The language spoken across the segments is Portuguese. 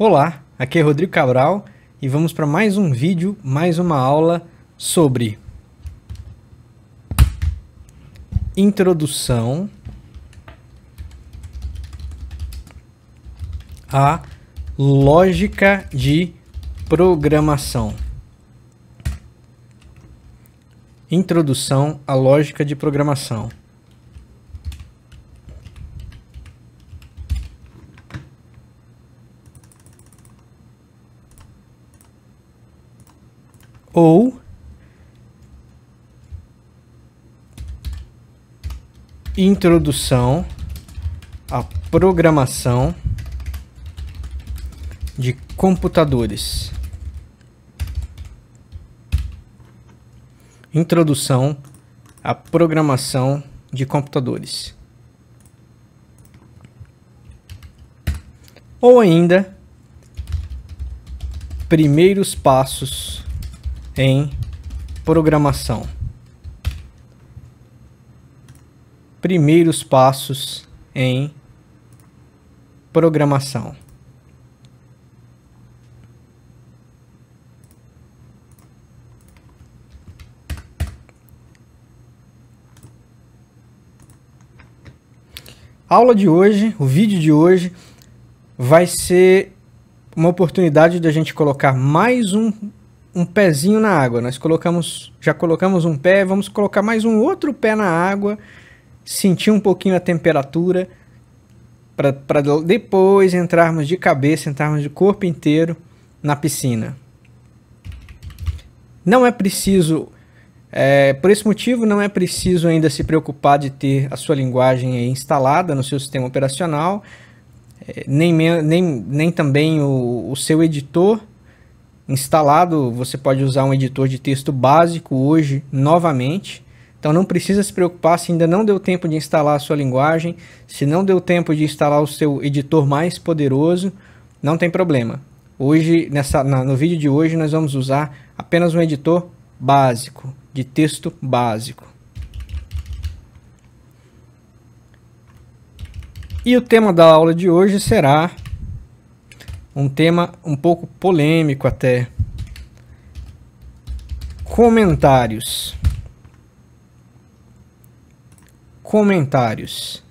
Olá, aqui é Rodrigo Cabral e vamos para mais um vídeo, mais uma aula sobre introdução à lógica de programação. Introdução à lógica de programação. Ou introdução à programação de computadores. Introdução à programação de computadores. Ou ainda, primeiros passos em programação. Primeiros passos em programação. A aula de hoje, o vídeo de hoje, vai ser uma oportunidade de a gente colocar mais um pezinho na água. Nós já colocamos um pé, vamos colocar mais um outro pé na água, sentir um pouquinho a temperatura, para depois entrarmos de cabeça, entrarmos de corpo inteiro na piscina. Não é preciso, por esse motivo, não é preciso ainda se preocupar de ter a sua linguagem aí instalada no seu sistema operacional, nem também o seu editor instalado. Você pode usar um editor de texto básico hoje novamente, então não precisa se preocupar se ainda não deu tempo de instalar a sua linguagem, se não deu tempo de instalar o seu editor mais poderoso, não tem problema. Hoje, no vídeo de hoje, nós vamos usar apenas um editor básico, de texto básico. E o tema da aula de hoje será um tema um pouco polêmico até. Comentários. Comentários.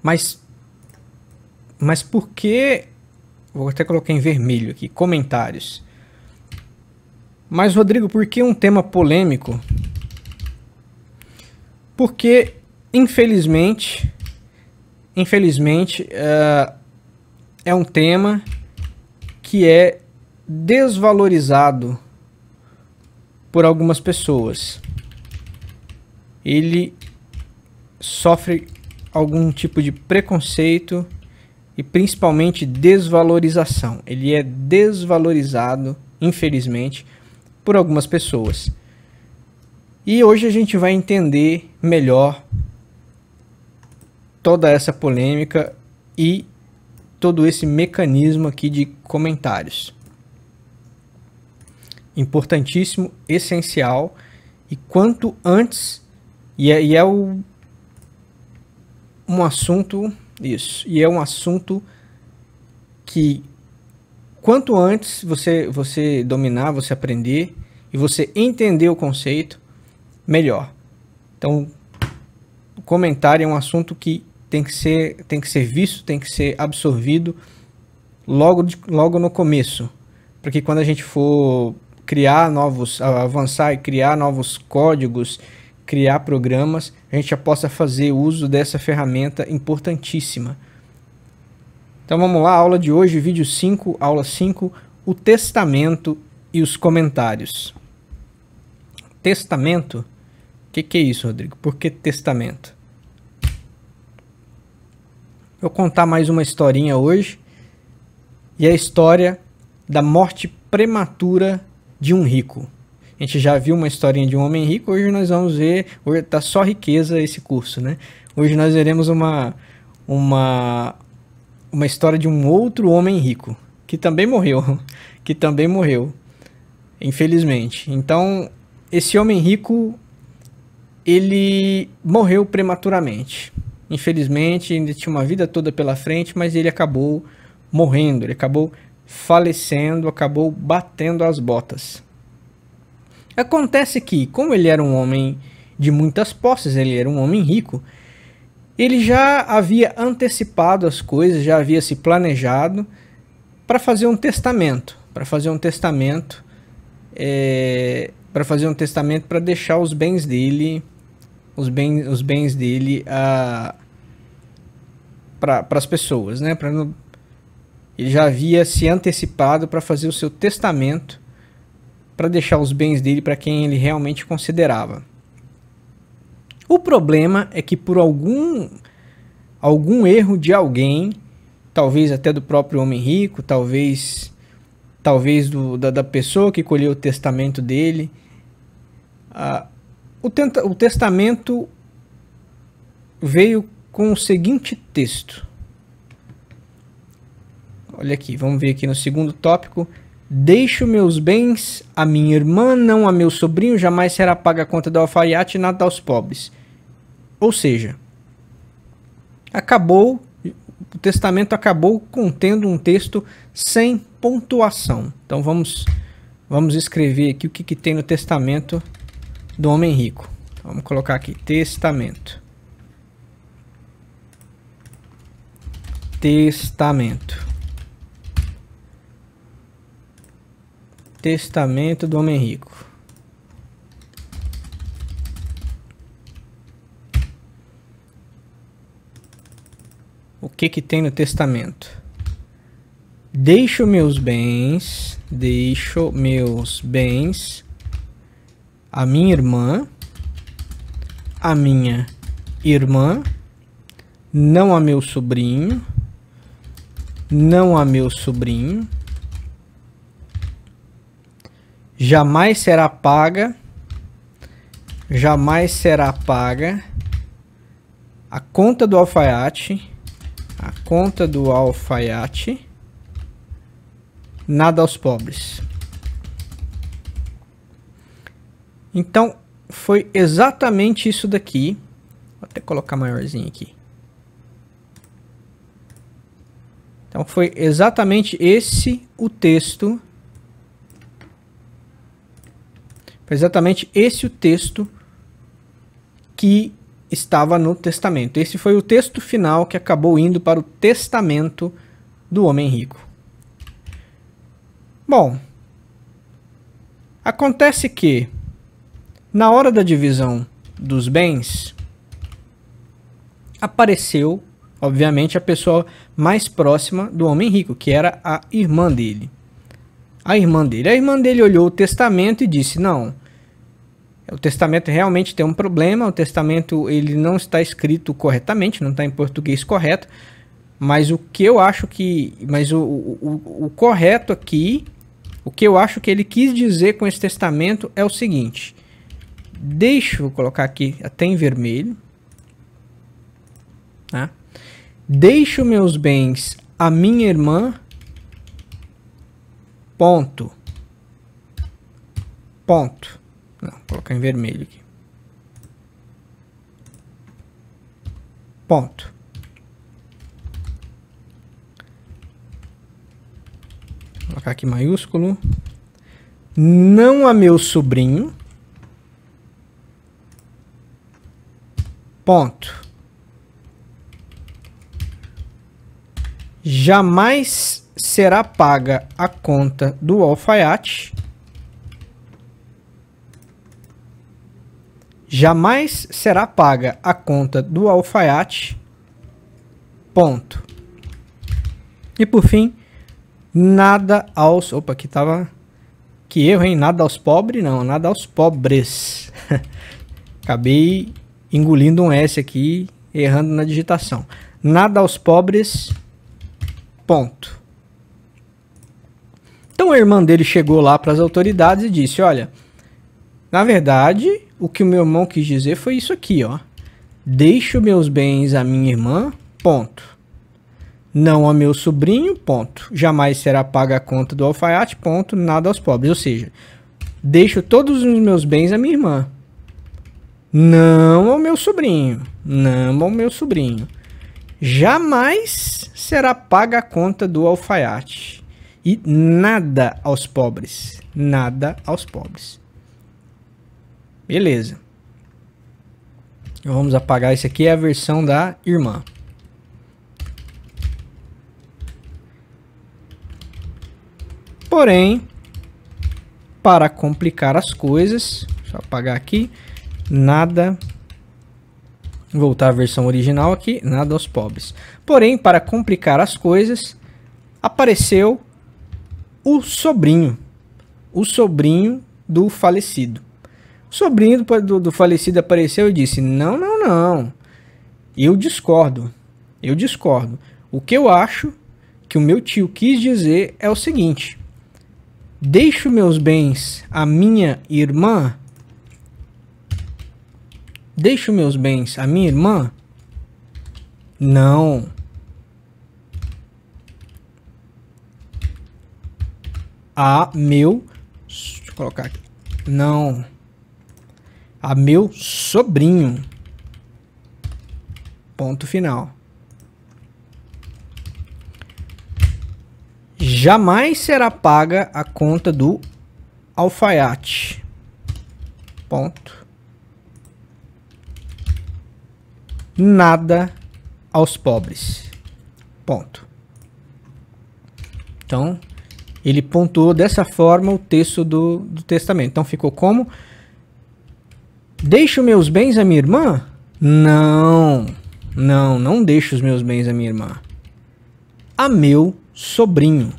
Mas por que... Vou até colocar em vermelho aqui. Comentários. Mas, Rodrigo, por que um tema polêmico? Porque, infelizmente, é um tema que é desvalorizado por algumas pessoas. Ele sofre algum tipo de preconceito e principalmente desvalorização. Ele é desvalorizado, infelizmente, por algumas pessoas. E hoje a gente vai entender melhor toda essa polêmica e todo esse mecanismo aqui de comentários. Importantíssimo, essencial, e quanto antes, um assunto, isso, e é um assunto que quanto antes você dominar, você aprender e você entender o conceito, melhor. Então, o comentário é um assunto que tem que ser visto, tem que ser absorvido logo no começo, para que quando a gente for avançar e criar novos códigos, criar programas, a gente já possa fazer uso dessa ferramenta importantíssima. Então vamos lá, aula de hoje, vídeo 5, aula 5, o testamento e os comentários. Testamento? O que é isso, Rodrigo? Por que testamento? Vou contar mais uma historinha hoje, e é a história da morte prematura de um rico. A gente já viu uma historinha de um homem rico, hoje nós vamos ver, hoje tá só riqueza esse curso, né? Hoje nós veremos uma história de um outro homem rico, que também morreu, infelizmente. Então, esse homem rico, ele morreu prematuramente. Infelizmente, ainda tinha uma vida toda pela frente, mas ele acabou morrendo, ele acabou falecendo, acabou batendo as botas. Acontece que, como ele era um homem de muitas posses, ele era um homem rico, ele já havia antecipado as coisas, já havia se planejado para fazer um testamento, para deixar os bens dele, para as pessoas, né? Ele já havia se antecipado para fazer o seu testamento, para deixar os bens dele para quem ele realmente considerava. O problema é que por algum erro de alguém, talvez até do próprio homem rico, talvez da pessoa que colheu o testamento dele, o testamento veio com o seguinte texto. Olha aqui, vamos ver aqui no segundo tópico. Deixo meus bens a minha irmã, não a meu sobrinho, jamais será paga a conta do alfaiate, nada aos pobres. Ou seja, o testamento acabou contendo um texto sem pontuação. Então vamos escrever aqui o que tem no testamento do homem rico. Vamos colocar aqui, testamento. Testamento do homem rico. O que tem no testamento? Deixo meus bens a minha irmã, não a meu sobrinho, jamais será paga a conta do alfaiate, nada aos pobres. Então, foi exatamente isso daqui. Vou até colocar maiorzinho aqui. Então, foi exatamente esse o texto. Foi exatamente esse o texto que estava no testamento. Esse foi o texto final que acabou indo para o testamento do homem rico. Bom, acontece que na hora da divisão dos bens apareceu, obviamente, a pessoa mais próxima do homem rico, que era a irmã dele. A irmã dele olhou o testamento e disse: não, o testamento realmente tem um problema, o testamento ele não está escrito corretamente, não está em português correto, mas o que eu acho que, o correto aqui, o que eu acho que ele quis dizer com esse testamento é o seguinte: vou colocar aqui até em vermelho, tá? Deixo meus bens a minha irmã, ponto. Não, vou colocar em vermelho aqui. Ponto. Vou colocar aqui maiúsculo. Não a meu sobrinho. Ponto. Jamais será paga a conta do alfaiate. Jamais será paga a conta do alfaiate. Ponto. E por fim, nada aos... Opa, aqui tava... Que erro, hein? Nada aos pobres? Não, nada aos pobres. Acabei engolindo um S aqui, errando na digitação. Nada aos pobres. Ponto. Então a irmã dele chegou lá para as autoridades e disse: olha, na verdade, o que o meu irmão quis dizer foi isso aqui, ó. Deixo meus bens à minha irmã, ponto. Não a meu sobrinho, ponto. Jamais será paga a conta do alfaiate, ponto. Nada aos pobres. Ou seja, deixo todos os meus bens à minha irmã. Não ao meu sobrinho. jamais será paga a conta do alfaiate. E nada aos pobres. Nada aos pobres. Beleza. Vamos apagar isso aqui, é a versão da irmã. Porém, para complicar as coisas, deixa eu apagar aqui, nada, voltar à versão original aqui, nada aos pobres. Porém, para complicar as coisas, apareceu o sobrinho do falecido. O sobrinho do falecido apareceu e disse, não, não, não, eu discordo. O que eu acho que o meu tio quis dizer é o seguinte: deixo meus bens à minha irmã? Deixo meus bens à minha irmã? Não. A meu... Deixa eu colocar aqui. Não. A meu sobrinho. Ponto final. Jamais será paga a conta do alfaiate. Ponto. Nada aos pobres. Ponto. Então, ele pontuou dessa forma o texto do testamento. Então, ficou como? Deixo meus bens à minha irmã? Não. Não, não deixo os meus bens à minha irmã. A meu sobrinho.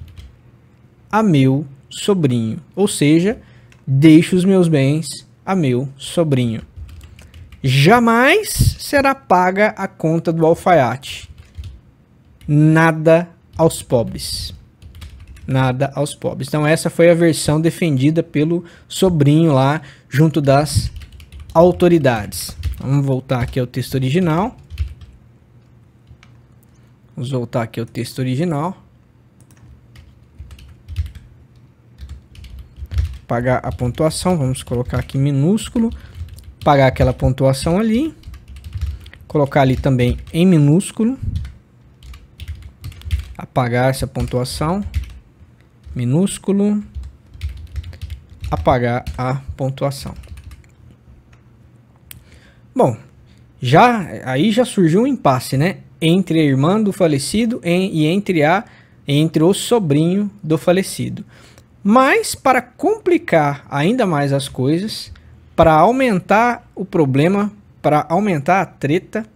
A meu sobrinho. Ou seja, deixo os meus bens a meu sobrinho. Jamais será paga a conta do alfaiate. Nada aos pobres. Nada aos pobres. Então essa foi a versão defendida pelo sobrinho lá junto das autoridades. Vamos voltar aqui ao texto original. Vamos voltar aqui ao texto original. Pagar a pontuação, vamos colocar aqui minúsculo. Pagar aquela pontuação ali. Colocar ali também em minúsculo. Apagar essa pontuação. Minúsculo. Apagar a pontuação. Bom, aí já surgiu um impasse, né? Entre a irmã do falecido e entre o sobrinho do falecido. Mas para complicar ainda mais as coisas, para aumentar o problema, para aumentar a treta,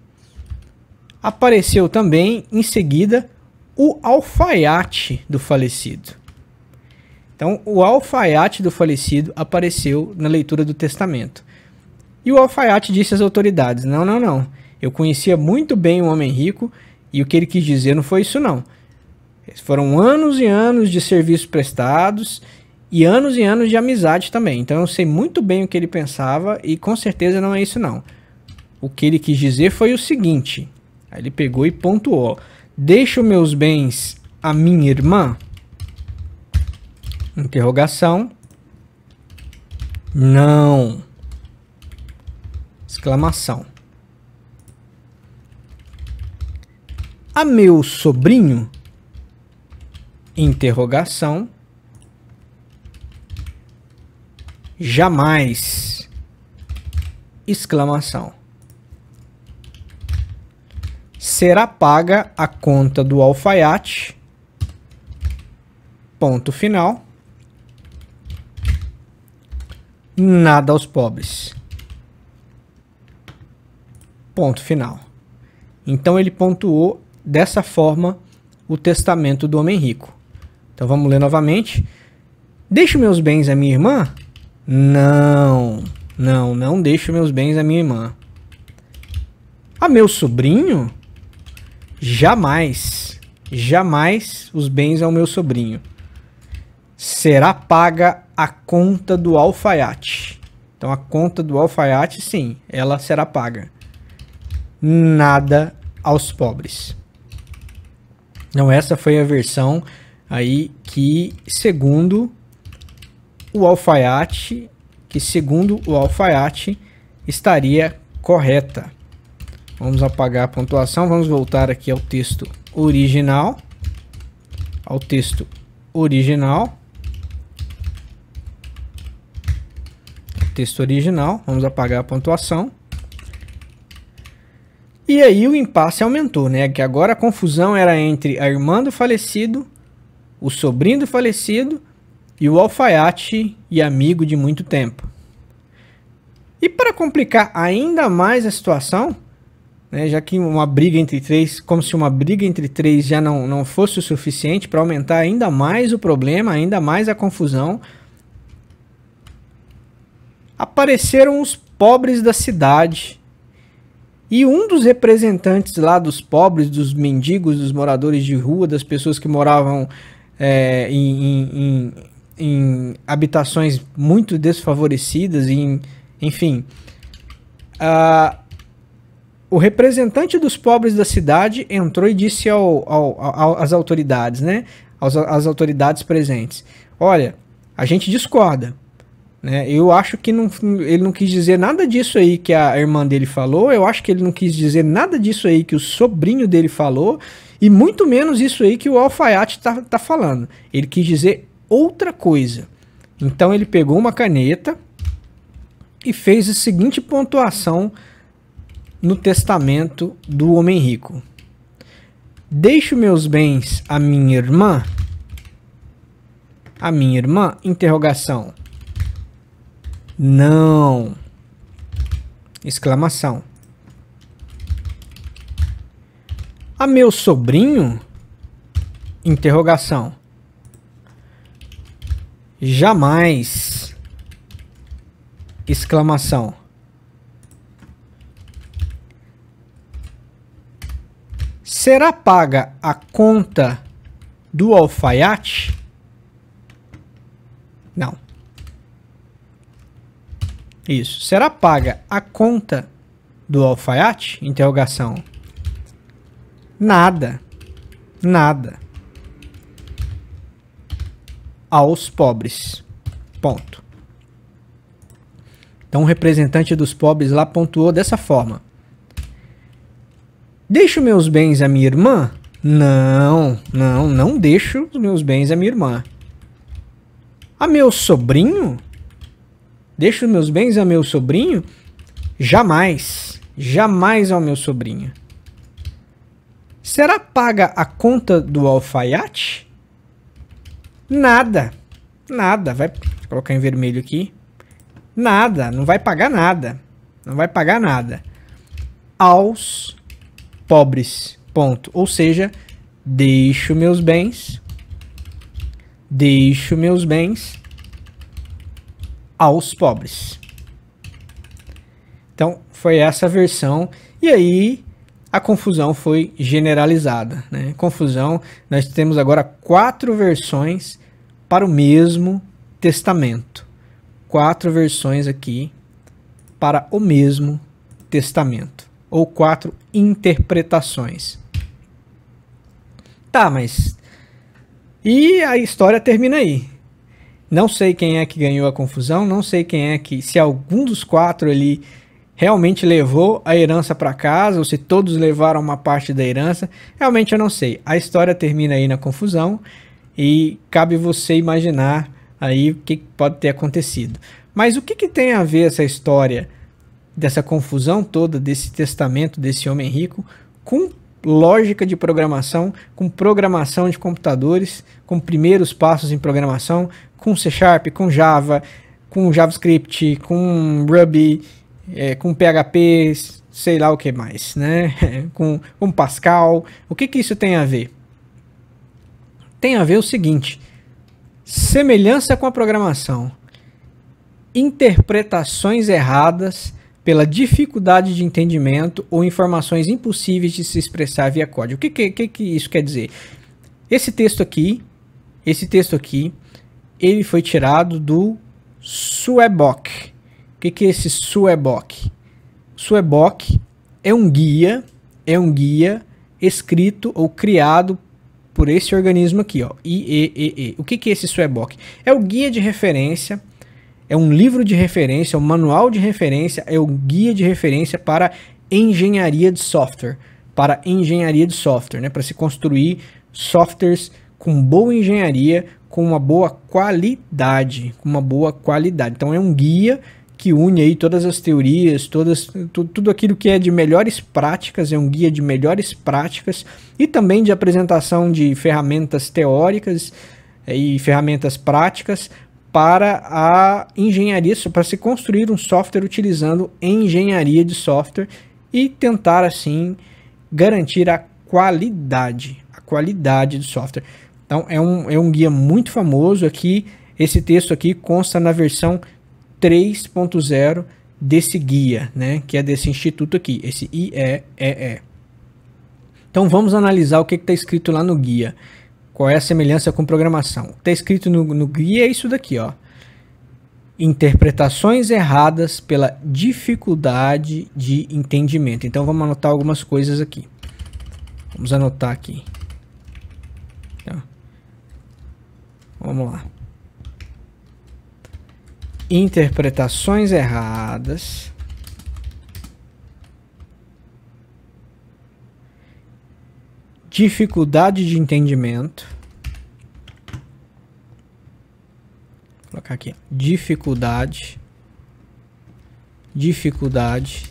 apareceu também em seguida o alfaiate do falecido. Então, o alfaiate do falecido apareceu na leitura do testamento. E o alfaiate disse às autoridades: não, não, não. Eu conhecia muito bem o homem rico e o que ele quis dizer não foi isso, não. Foram anos e anos de serviços prestados e anos de amizade também. Então eu sei muito bem o que ele pensava e com certeza não é isso, não. O que ele quis dizer foi o seguinte. Aí ele pegou e pontuou: deixo meus bens à minha irmã? Interrogação. Não. Exclamação. A meu sobrinho? Interrogação. Jamais. Exclamação. Será paga a conta do alfaiate? Ponto final. Nada aos pobres. Ponto final. Então ele pontuou dessa forma o testamento do homem rico. Então vamos ler novamente. Deixo meus bens à minha irmã? Não. Não, não deixo meus bens à minha irmã. A meu sobrinho? Jamais. Jamais os bens ao meu sobrinho. Será paga a conta do alfaiate. Então a conta do alfaiate, sim, ela será paga. Nada aos pobres. Então essa foi a versão aí que segundo o alfaiate estaria correta. Vamos apagar a pontuação, vamos voltar aqui ao texto original. Ao texto original. Texto original, vamos apagar a pontuação. E aí o impasse aumentou, né? Que agora a confusão era entre a irmã do falecido, o sobrinho do falecido e o alfaiate e amigo de muito tempo. E para complicar ainda mais a situação, né, já que uma briga entre três, como se uma briga entre três já não fosse o suficiente para aumentar ainda mais o problema, ainda mais a confusão, apareceram os pobres da cidade. E um dos representantes lá dos pobres, dos mendigos, dos moradores de rua, das pessoas que moravam em habitações muito desfavorecidas, enfim, o representante dos pobres da cidade entrou e disse às autoridades, né, às autoridades presentes: olha, a gente discorda. Né? Eu acho que ele não quis dizer nada disso aí que a irmã dele falou, eu acho que ele não quis dizer nada disso aí que o sobrinho dele falou, e muito menos isso aí que o alfaiate tá falando. Ele quis dizer outra coisa. Então ele pegou uma caneta e fez a seguinte pontuação no testamento do homem rico: deixo meus bens à minha irmã? A minha irmã? Interrogação. Não. Exclamação. A meu sobrinho? Interrogação. Jamais. Exclamação. Será paga a conta do alfaiate? Não. Isso. Será paga a conta do alfaiate? Interrogação. Nada. Nada. Aos pobres. Ponto. Então o representante dos pobres lá pontuou dessa forma: deixo meus bens à minha irmã? Não deixo os meus bens à minha irmã. A meu sobrinho? Deixo meus bens a meu sobrinho? Jamais. Jamais ao meu sobrinho. Será paga a conta do alfaiate? Nada. Nada. Vai colocar em vermelho aqui. Nada. Não vai pagar nada. Não vai pagar nada. Aos pobres. Ponto. Ou seja, deixo meus bens. Deixo meus bens aos pobres. Então, foi essa a versão. E aí, a confusão foi generalizada, né? Confusão, nós temos agora 4 versões para o mesmo testamento. 4 versões aqui para o mesmo testamento. Ou 4 interpretações. Tá, mas... e a história termina aí. Não sei quem é que ganhou a confusão, não sei quem é que... se algum dos 4 ali realmente levou a herança para casa, ou se todos levaram uma parte da herança, realmente eu não sei. A história termina aí na confusão e cabe você imaginar aí o que pode ter acontecido. Mas o que tem a ver essa história dessa confusão toda, desse testamento, desse homem rico, com lógica de programação, com programação de computadores, com primeiros passos em programação, com C#, com Java, com JavaScript, com Ruby, com PHP, sei lá o que mais, né? com Pascal. O que isso tem a ver? Tem a ver o seguinte: semelhança com a programação, interpretações erradas pela dificuldade de entendimento ou informações impossíveis de se expressar via código. O que isso quer dizer? Esse texto aqui, ele foi tirado do Sueboc. O que é esse Sueboc? Sueboc é um guia escrito ou criado por esse organismo aqui, ó, IEEE. O que é esse Sueboc? É o guia de referência, é um livro de referência, é um manual de referência, é o guia de referência para engenharia de software, para engenharia de software, né? Para se construir softwares com boa engenharia, com uma boa qualidade, Então é um guia que une aí todas as teorias, tudo aquilo que é de melhores práticas, é um guia de melhores práticas e também de apresentação de ferramentas teóricas e ferramentas práticas para a engenharia, para se construir um software utilizando engenharia de software e tentar assim garantir a qualidade do software. Então é um guia muito famoso aqui. Esse texto aqui consta na versão 3.0 desse guia, né, que é desse instituto aqui, esse IEEE. Então vamos analisar o que está escrito lá no guia. Qual é a semelhança com programação? O que está escrito no guia é isso daqui, ó. Interpretações erradas pela dificuldade de entendimento. Então vamos anotar algumas coisas aqui. Vamos anotar aqui. Então, vamos lá. Interpretações erradas dificuldade de entendimento. Vou colocar aqui. Dificuldade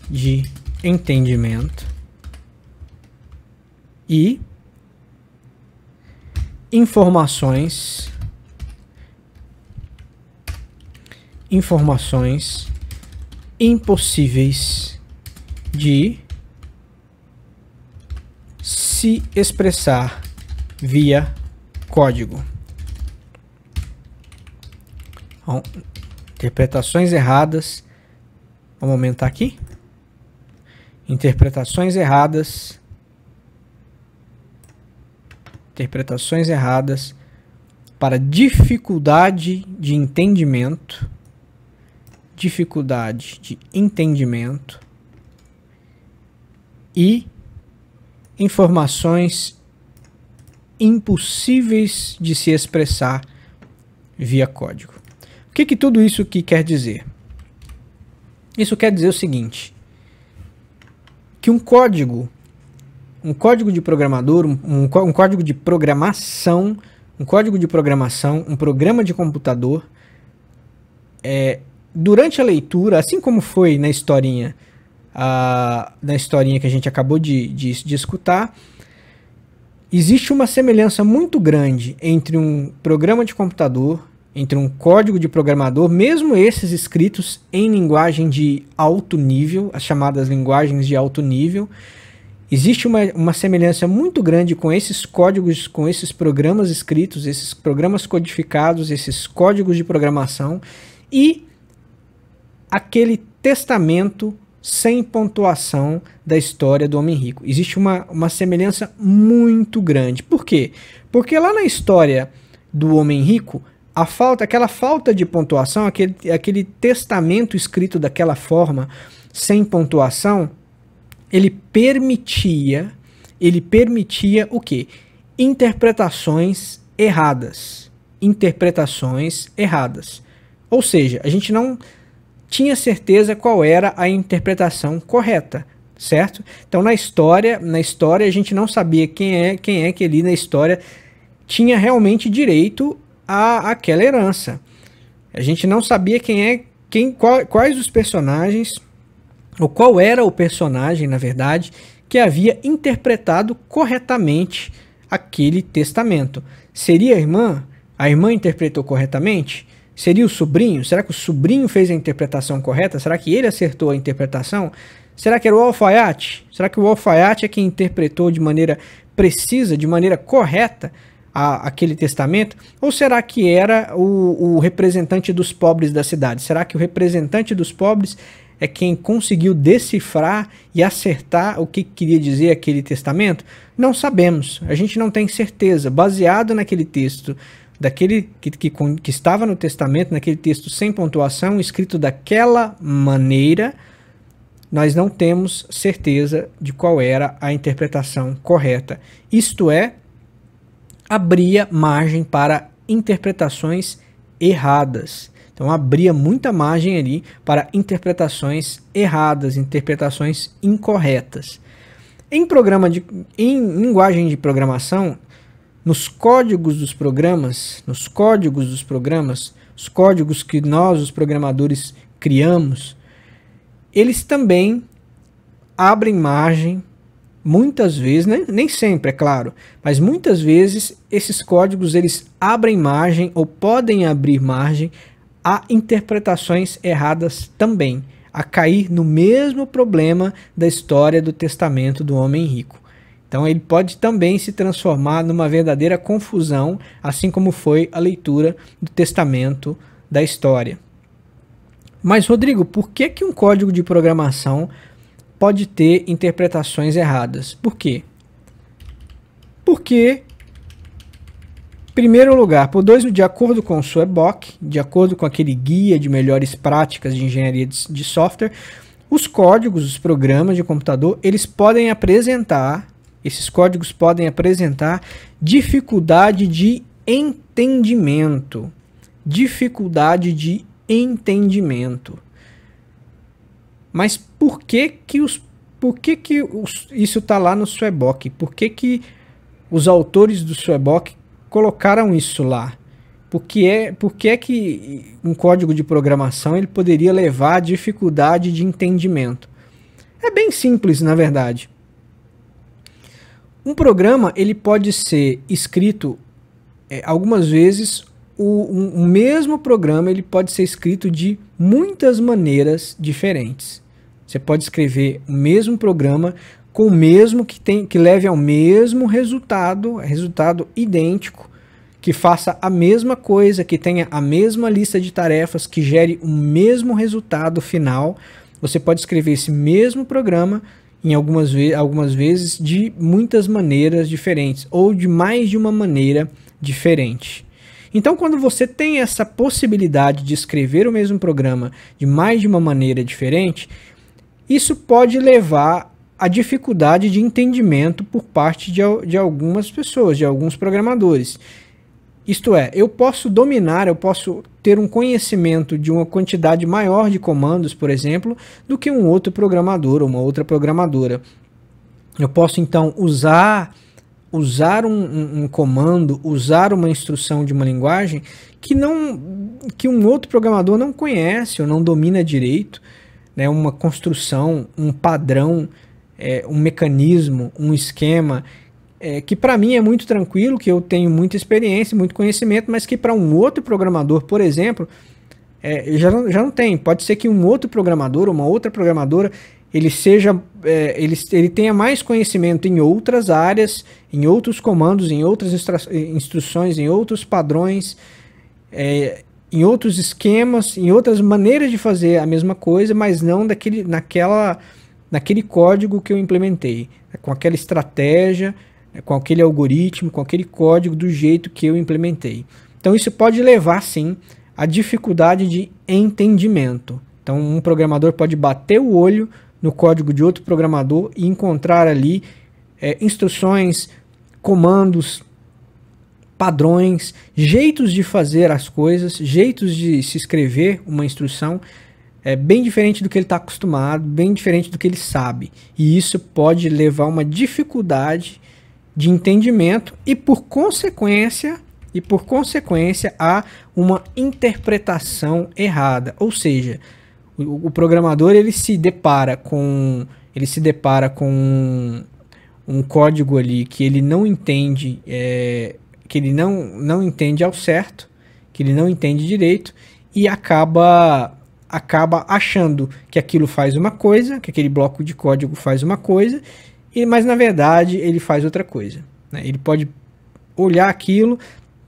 de entendimento e informações impossíveis de se expressar via código. Então, interpretações erradas. Vamos aumentar aqui. Interpretações erradas para dificuldade de entendimento. E informações impossíveis de se expressar via código. O que tudo isso aqui quer dizer? Isso quer dizer o seguinte, que um código de programador, um código de programação, um programa de computador, durante a leitura, assim como foi na historinha que a gente acabou de escutar, existe uma semelhança muito grande entre um programa de computador, entre um código de programador, mesmo esses escritos em linguagem de alto nível, as chamadas linguagens de alto nível. Existe uma semelhança muito grande com esses códigos, com esses programas escritos, esses programas codificados, esses códigos de programação e aquele testamento sem pontuação da história do homem rico. Existe uma semelhança muito grande. Por quê? Porque lá na história do homem rico, aquela falta de pontuação, aquele testamento escrito daquela forma, sem pontuação, ele permitia o quê? Interpretações erradas. Ou seja, a gente não tinha certeza qual era a interpretação correta, certo? Então na história a gente não sabia quem é que ali na história tinha realmente direito a aquela herança. A gente não sabia quais os personagens, ou qual era o personagem, na verdade, que havia interpretado corretamente aquele testamento. Seria a irmã? A irmã interpretou corretamente? Seria o sobrinho? Será que o sobrinho fez a interpretação correta? Será que ele acertou a interpretação? Será que era o alfaiate? Será que o alfaiate é quem interpretou de maneira precisa, de maneira correta aquele testamento? Ou será que era o representante dos pobres da cidade? Será que o representante dos pobres é quem conseguiu decifrar e acertar o que queria dizer aquele testamento? Não sabemos, a gente não tem certeza. Baseado naquele texto, daquele que estava no testamento, naquele texto sem pontuação, escrito daquela maneira, nós não temos certeza de qual era a interpretação correta. Isto é, abria margem para interpretações erradas. Então abria muita margem ali para interpretações erradas, interpretações incorretas. Em linguagem de programação, nos códigos dos programas, os códigos que nós, os programadores, criamos, eles também abrem margem, muitas vezes, nem sempre, é claro, mas muitas vezes esses códigos eles abrem margem ou podem abrir margem a interpretações erradas também, a cair no mesmo problema da história do testamento do homem rico. Então ele pode também se transformar numa verdadeira confusão, assim como foi a leitura do testamento da história. Mas, Rodrigo, por que um código de programação pode ter interpretações erradas? Por quê? Porque, em primeiro lugar, de acordo com o SWEBOK, de acordo com aquele guia de melhores práticas de engenharia de software, os códigos, os programas de computador, esses códigos podem apresentar dificuldade de entendimento. Mas por que isso está lá no SWEBOK? Por que os autores do SWEBOK colocaram isso lá? Por que que um código de programação ele poderia levar a dificuldade de entendimento? É bem simples, na verdade. Um programa ele pode ser escrito algumas vezes. O mesmo programa ele pode ser escrito de muitas maneiras diferentes. Você pode escrever o mesmo programa com o mesmo que leve ao mesmo resultado idêntico, que faça a mesma coisa, que tenha a mesma lista de tarefas, que gere o mesmo resultado final. Você pode escrever esse mesmo programa em algumas vezes de muitas maneiras diferentes ou de mais de uma maneira diferente. Então, quando você tem essa possibilidade de escrever o mesmo programa de mais de uma maneira diferente, isso pode levar a dificuldade de entendimento por parte de algumas pessoas, de alguns programadores. Isto é, eu posso ter um conhecimento de uma quantidade maior de comandos, por exemplo, do que um outro programador ou uma outra programadora. Eu posso, então, usar um comando, usar uma instrução de uma linguagem que um outro programador não conhece ou não domina direito, né? Uma construção, um padrão, um mecanismo, um esquema, que para mim é muito tranquilo, que eu tenho muita experiência, muito conhecimento, mas que para um outro programador, por exemplo, já não tem. Pode ser que um outro programador ou uma outra programadora ele tenha mais conhecimento em outras áreas, em outros comandos, em outras instruções, em outros padrões, em outros esquemas, em outras maneiras de fazer a mesma coisa, mas não naquele código que eu implementei, com aquela estratégia, com aquele algoritmo, com aquele código do jeito que eu implementei. Então isso pode levar, sim, a dificuldade de entendimento. Então um programador pode bater o olho no código de outro programador e encontrar ali instruções, comandos, padrões, jeitos de fazer as coisas, jeitos de se escrever uma instrução bem diferente do que ele está acostumado, bem diferente do que ele sabe. E isso pode levar a uma dificuldade de entendimento e, por consequência, a uma interpretação errada. Ou seja, o programador ele se depara com um código ali que ele não entende, que ele não entende ao certo, que ele não entende direito, e acaba achando que aquilo faz uma coisa, que aquele bloco de código faz uma coisa, mas na verdade ele faz outra coisa, né? Ele pode olhar aquilo,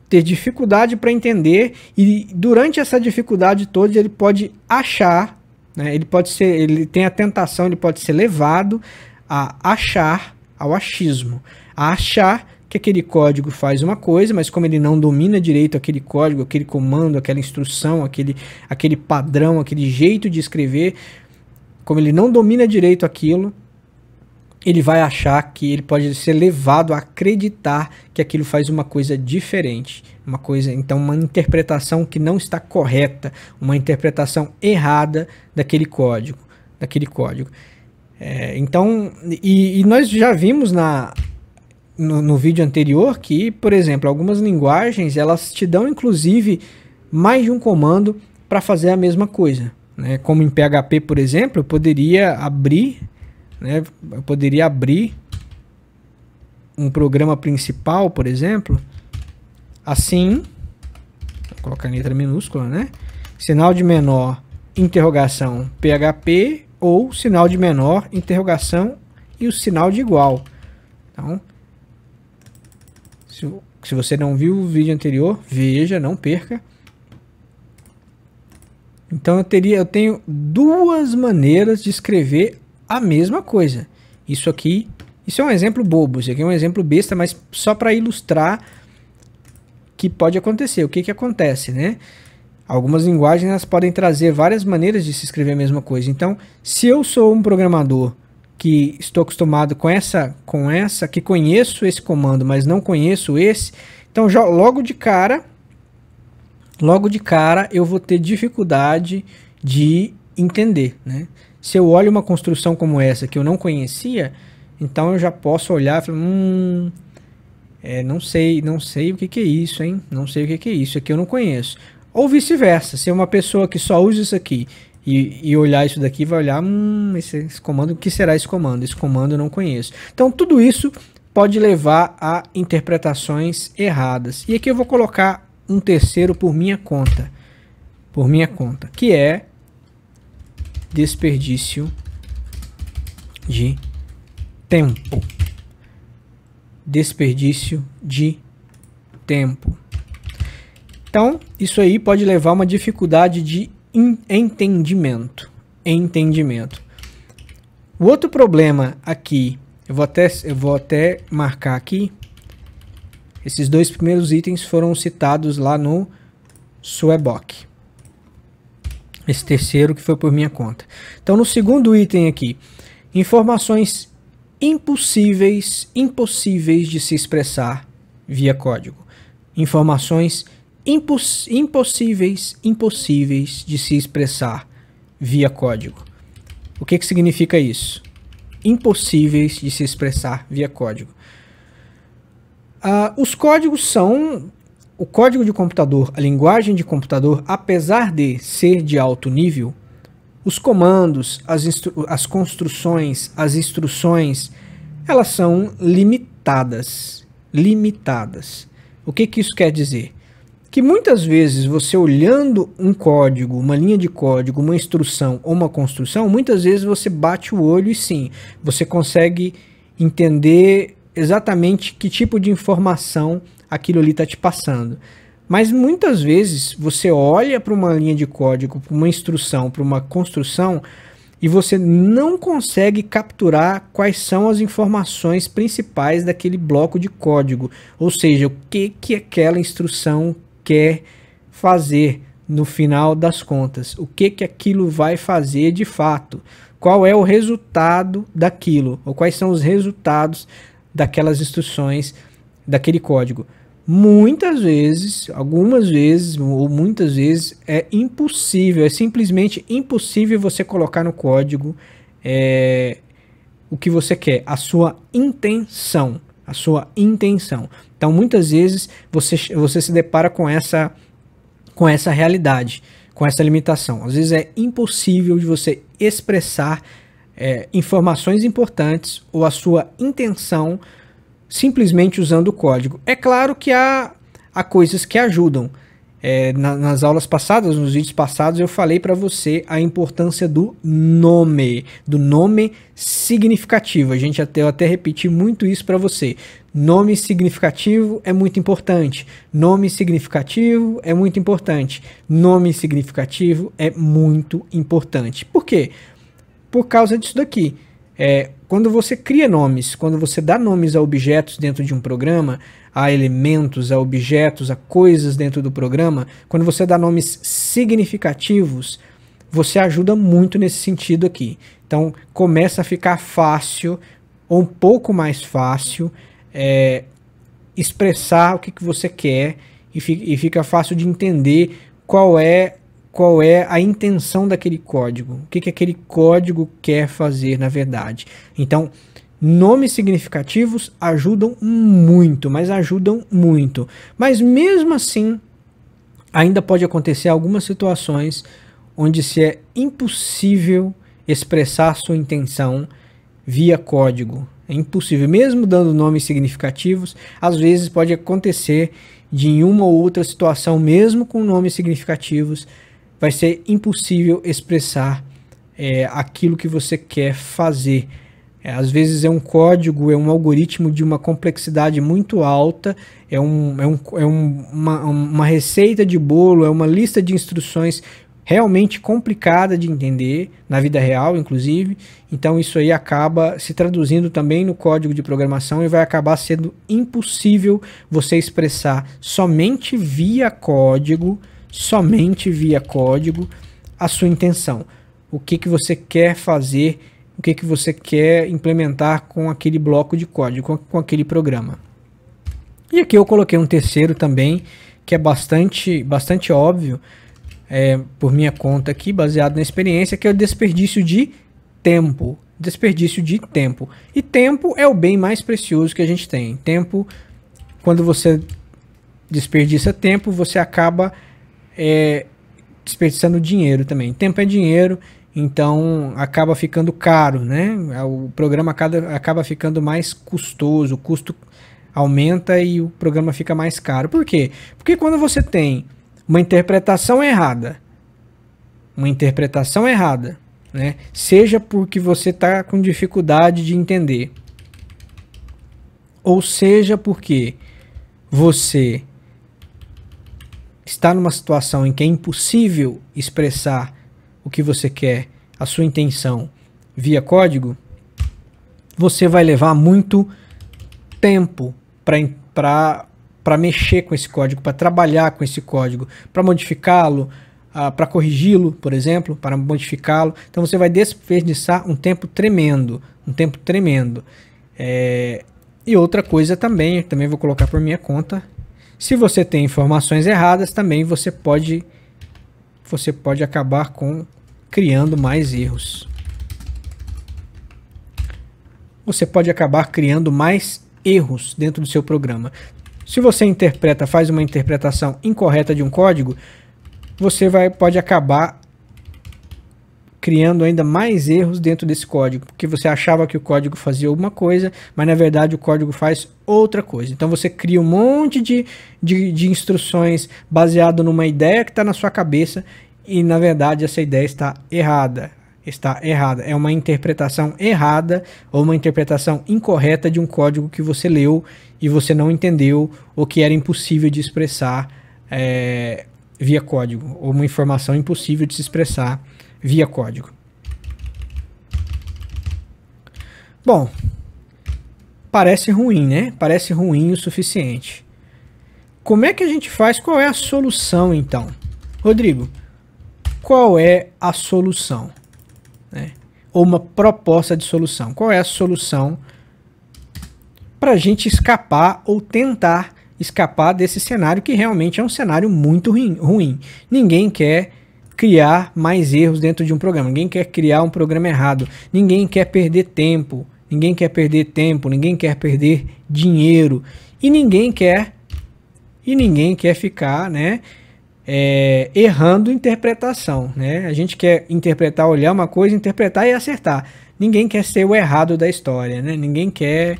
ter dificuldade para entender, e durante essa dificuldade toda ele pode achar, né? Ele tem a tentação, ele pode ser levado ao achismo, a achar que aquele código faz uma coisa, mas como ele não domina direito aquele código, aquele comando, aquela instrução, aquele padrão, aquele jeito de escrever, como ele não domina direito aquilo, ele vai achar que ele pode ser levado a acreditar que aquilo faz uma coisa diferente, então uma interpretação que não está correta, uma interpretação errada daquele código, então, nós já vimos no vídeo anterior que, por exemplo, algumas linguagens elas te dão inclusive mais de um comando para fazer a mesma coisa, né? Como em PHP, por exemplo, eu poderia abrir um programa principal, por exemplo, assim, vou colocar em letra minúscula, né? Sinal de menor, interrogação, PHP, ou sinal de menor, interrogação e o sinal de igual. Então, se você não viu o vídeo anterior, veja, não perca. Então eu tenho duas maneiras de escrever a mesma coisa. Isso é um exemplo bobo, isso aqui é um exemplo besta, mas só para ilustrar que pode acontecer. O que acontece, né? Algumas linguagens elas podem trazer várias maneiras de se escrever a mesma coisa. Então, se eu sou um programador que estou acostumado que conheço esse comando, mas não conheço esse, então já logo de cara eu vou ter dificuldade de entender, né? Se eu olho uma construção como essa que eu não conhecia, então eu já posso olhar e falar, não sei o que é isso, hein? Não sei o que é isso aqui eu não conheço. Ou vice-versa, se é uma pessoa que só usa isso aqui e olhar isso daqui, vai olhar, esse comando, o que será esse comando? Esse comando eu não conheço. Então tudo isso pode levar a interpretações erradas. E aqui eu vou colocar um terceiro por minha conta, que é desperdício de tempo. Desperdício de tempo. Então, isso aí pode levar a uma dificuldade de entendimento. O outro problema aqui, eu vou até marcar aqui, esses dois primeiros itens foram citados lá no Swebok. Esse terceiro que foi por minha conta. Então, no segundo item aqui, informações impossíveis de se expressar via código. Informações impossíveis de se expressar via código. O que significa isso? Impossíveis de se expressar via código. Os códigos são... O código de computador, a linguagem de computador, apesar de ser de alto nível, os comandos, as construções, as instruções, elas são limitadas. O que isso quer dizer? Que muitas vezes você olhando um código, uma linha de código, uma instrução ou uma construção, muitas vezes você bate o olho e sim, você consegue entender exatamente que tipo de informação aquilo ali está te passando. Mas muitas vezes você olha para uma linha de código, para uma instrução, para uma construção e você não consegue capturar quais são as informações principais daquele bloco de código. Ou seja, o que aquela instrução quer fazer no final das contas. O que aquilo vai fazer de fato. Qual é o resultado daquilo. Ou quais são os resultados daquelas instruções, daquele código. Muitas vezes, algumas vezes ou muitas vezes é impossível, é simplesmente impossível você colocar no código o que você quer, a sua intenção. Então muitas vezes você se depara com essa realidade, com essa limitação. Às vezes é impossível de você expressar informações importantes ou a sua intenção simplesmente usando o código. É claro que há coisas que ajudam. Nas aulas passadas, nos vídeos passados, eu falei para você a importância do nome significativo. Eu até repeti muito isso para você. Nome significativo é muito importante. Nome significativo é muito importante. Nome significativo é muito importante. Por quê? Por causa disso daqui. Quando você cria nomes, quando você dá nomes a objetos dentro de um programa, a elementos, a objetos, a coisas dentro do programa, quando você dá nomes significativos, você ajuda muito nesse sentido aqui. Então começa a ficar fácil ou um pouco mais fácil expressar o que você quer e fica fácil de entender qual é a intenção daquele código, o que aquele código quer fazer na verdade. Então, nomes significativos ajudam muito, mas ajudam muito. Mas mesmo assim, ainda pode acontecer algumas situações onde se é impossível expressar sua intenção via código. É impossível, mesmo dando nomes significativos, às vezes pode acontecer de em uma ou outra situação, mesmo com nomes significativos, vai ser impossível expressar aquilo que você quer fazer. Às vezes é um código, é um algoritmo de uma complexidade muito alta, uma receita de bolo, é uma lista de instruções realmente complicada de entender, na vida real, inclusive. Então isso aí acaba se traduzindo também no código de programação e vai acabar sendo impossível você expressar somente via código a sua intenção. O que você quer fazer, o que você quer implementar com aquele bloco de código, com aquele programa. E aqui eu coloquei um terceiro também, que é bastante óbvio, por minha conta aqui, baseado na experiência, que é o desperdício de tempo. Desperdício de tempo. E tempo é o bem mais precioso que a gente tem. Tempo, quando você desperdiça tempo, você acaba desperdiçando dinheiro também. Tempo é dinheiro, então acaba ficando caro, né? O programa acaba ficando mais custoso, o custo aumenta e o programa fica mais caro. Por quê? Porque quando você tem uma interpretação errada, né? Seja porque você está com dificuldade de entender, ou seja porque você está numa situação em que é impossível expressar o que você quer, a sua intenção, via código, você vai levar muito tempo para mexer com esse código, para trabalhar com esse código, para modificá-lo, para corrigi-lo, por exemplo, para modificá-lo. Então você vai desperdiçar um tempo tremendo, E outra coisa também vou colocar por minha conta. Se você tem informações erradas, também você pode acabar criando mais erros. Você pode acabar criando mais erros dentro do seu programa. Se você faz uma interpretação incorreta de um código, você pode acabar criando ainda mais erros dentro desse código, porque você achava que o código fazia uma coisa, mas na verdade o código faz outra coisa. Então você cria um monte de instruções baseado numa ideia que está na sua cabeça e na verdade essa ideia está errada. É uma interpretação errada ou uma interpretação incorreta de um código que você leu e você não entendeu ou que era impossível de expressar via código, ou uma informação impossível de se expressar via código. Bom, parece ruim, né? Parece ruim o suficiente. Como é que a gente faz? Qual é a solução, então? Rodrigo, qual é a solução? Ou uma proposta de solução. Qual é a solução para a gente escapar ou tentar escapar desse cenário que realmente é um cenário muito ruim. Ninguém quer criar mais erros dentro de um programa. Ninguém quer criar um programa errado. Ninguém quer perder tempo. Ninguém quer perder dinheiro. E ninguém quer ficar, né, errando interpretação, né? A gente quer interpretar, olhar uma coisa, interpretar e acertar. Ninguém quer ser o errado da história, né? Ninguém quer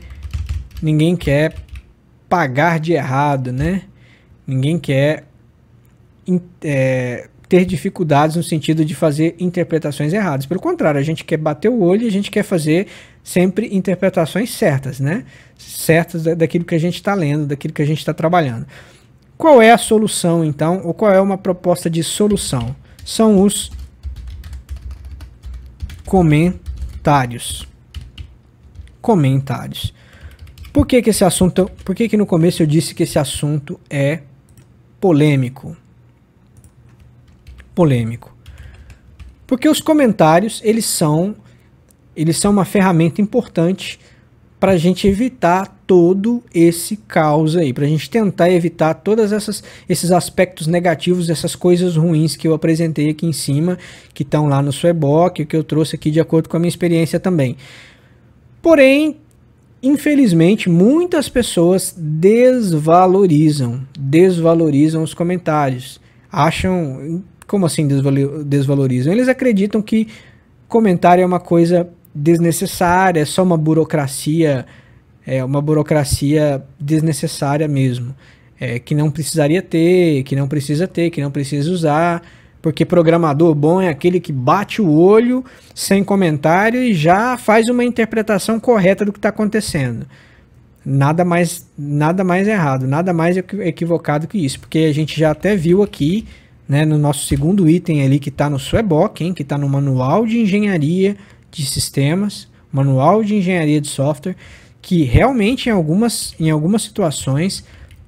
pagar de errado, né? Ninguém quer ter dificuldades no sentido de fazer interpretações erradas. Pelo contrário, a gente quer bater o olho e a gente quer fazer sempre interpretações certas, né? Certas daquilo que a gente está lendo, daquilo que a gente está trabalhando. Qual é a solução, então? Ou qual é uma proposta de solução? São os comentários. Por que esse assunto... Por que no começo eu disse que esse assunto é polêmico? Porque os comentários, eles são uma ferramenta importante para a gente evitar todo esse caos aí, para a gente tentar evitar todos esses aspectos negativos, essas coisas ruins que eu apresentei aqui em cima, que estão lá no Swebook, que eu trouxe aqui de acordo com a minha experiência também. Porém, infelizmente, muitas pessoas desvalorizam os comentários. Acham, como assim desvalorizam? Eles acreditam que comentário é uma coisa desnecessária, é só uma burocracia desnecessária mesmo, que não precisaria ter, que não precisa ter, que não precisa usar, porque programador bom é aquele que bate o olho sem comentário e já faz uma interpretação correta do que está acontecendo. Nada mais errado, nada mais equivocado que isso, porque a gente já até viu aqui, né, no nosso segundo item ali que está no Swebook, que está no Manual de Engenharia de Sistemas, Manual de Engenharia de Software, que realmente em algumas situações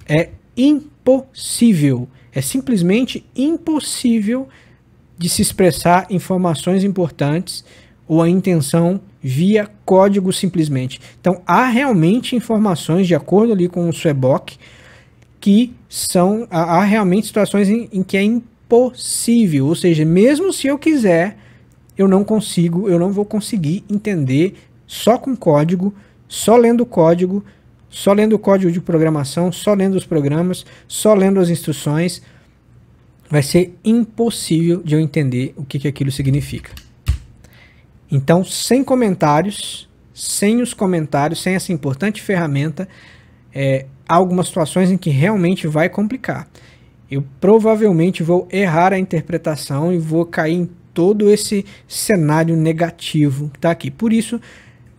é impossível, é simplesmente impossível de se expressar informações importantes ou a intenção via código simplesmente. Então há realmente informações de acordo ali com o Swebook há realmente situações em que é impossível, ou seja, mesmo se eu quiser, eu não vou conseguir entender só com código, só lendo código de programação, só lendo os programas, só lendo as instruções. Vai ser impossível de eu entender o que aquilo significa. Então, sem comentários, sem essa importante ferramenta, há algumas situações em que realmente vai complicar. Eu provavelmente vou errar a interpretação e vou cair em todo esse cenário negativo que está aqui. Por isso,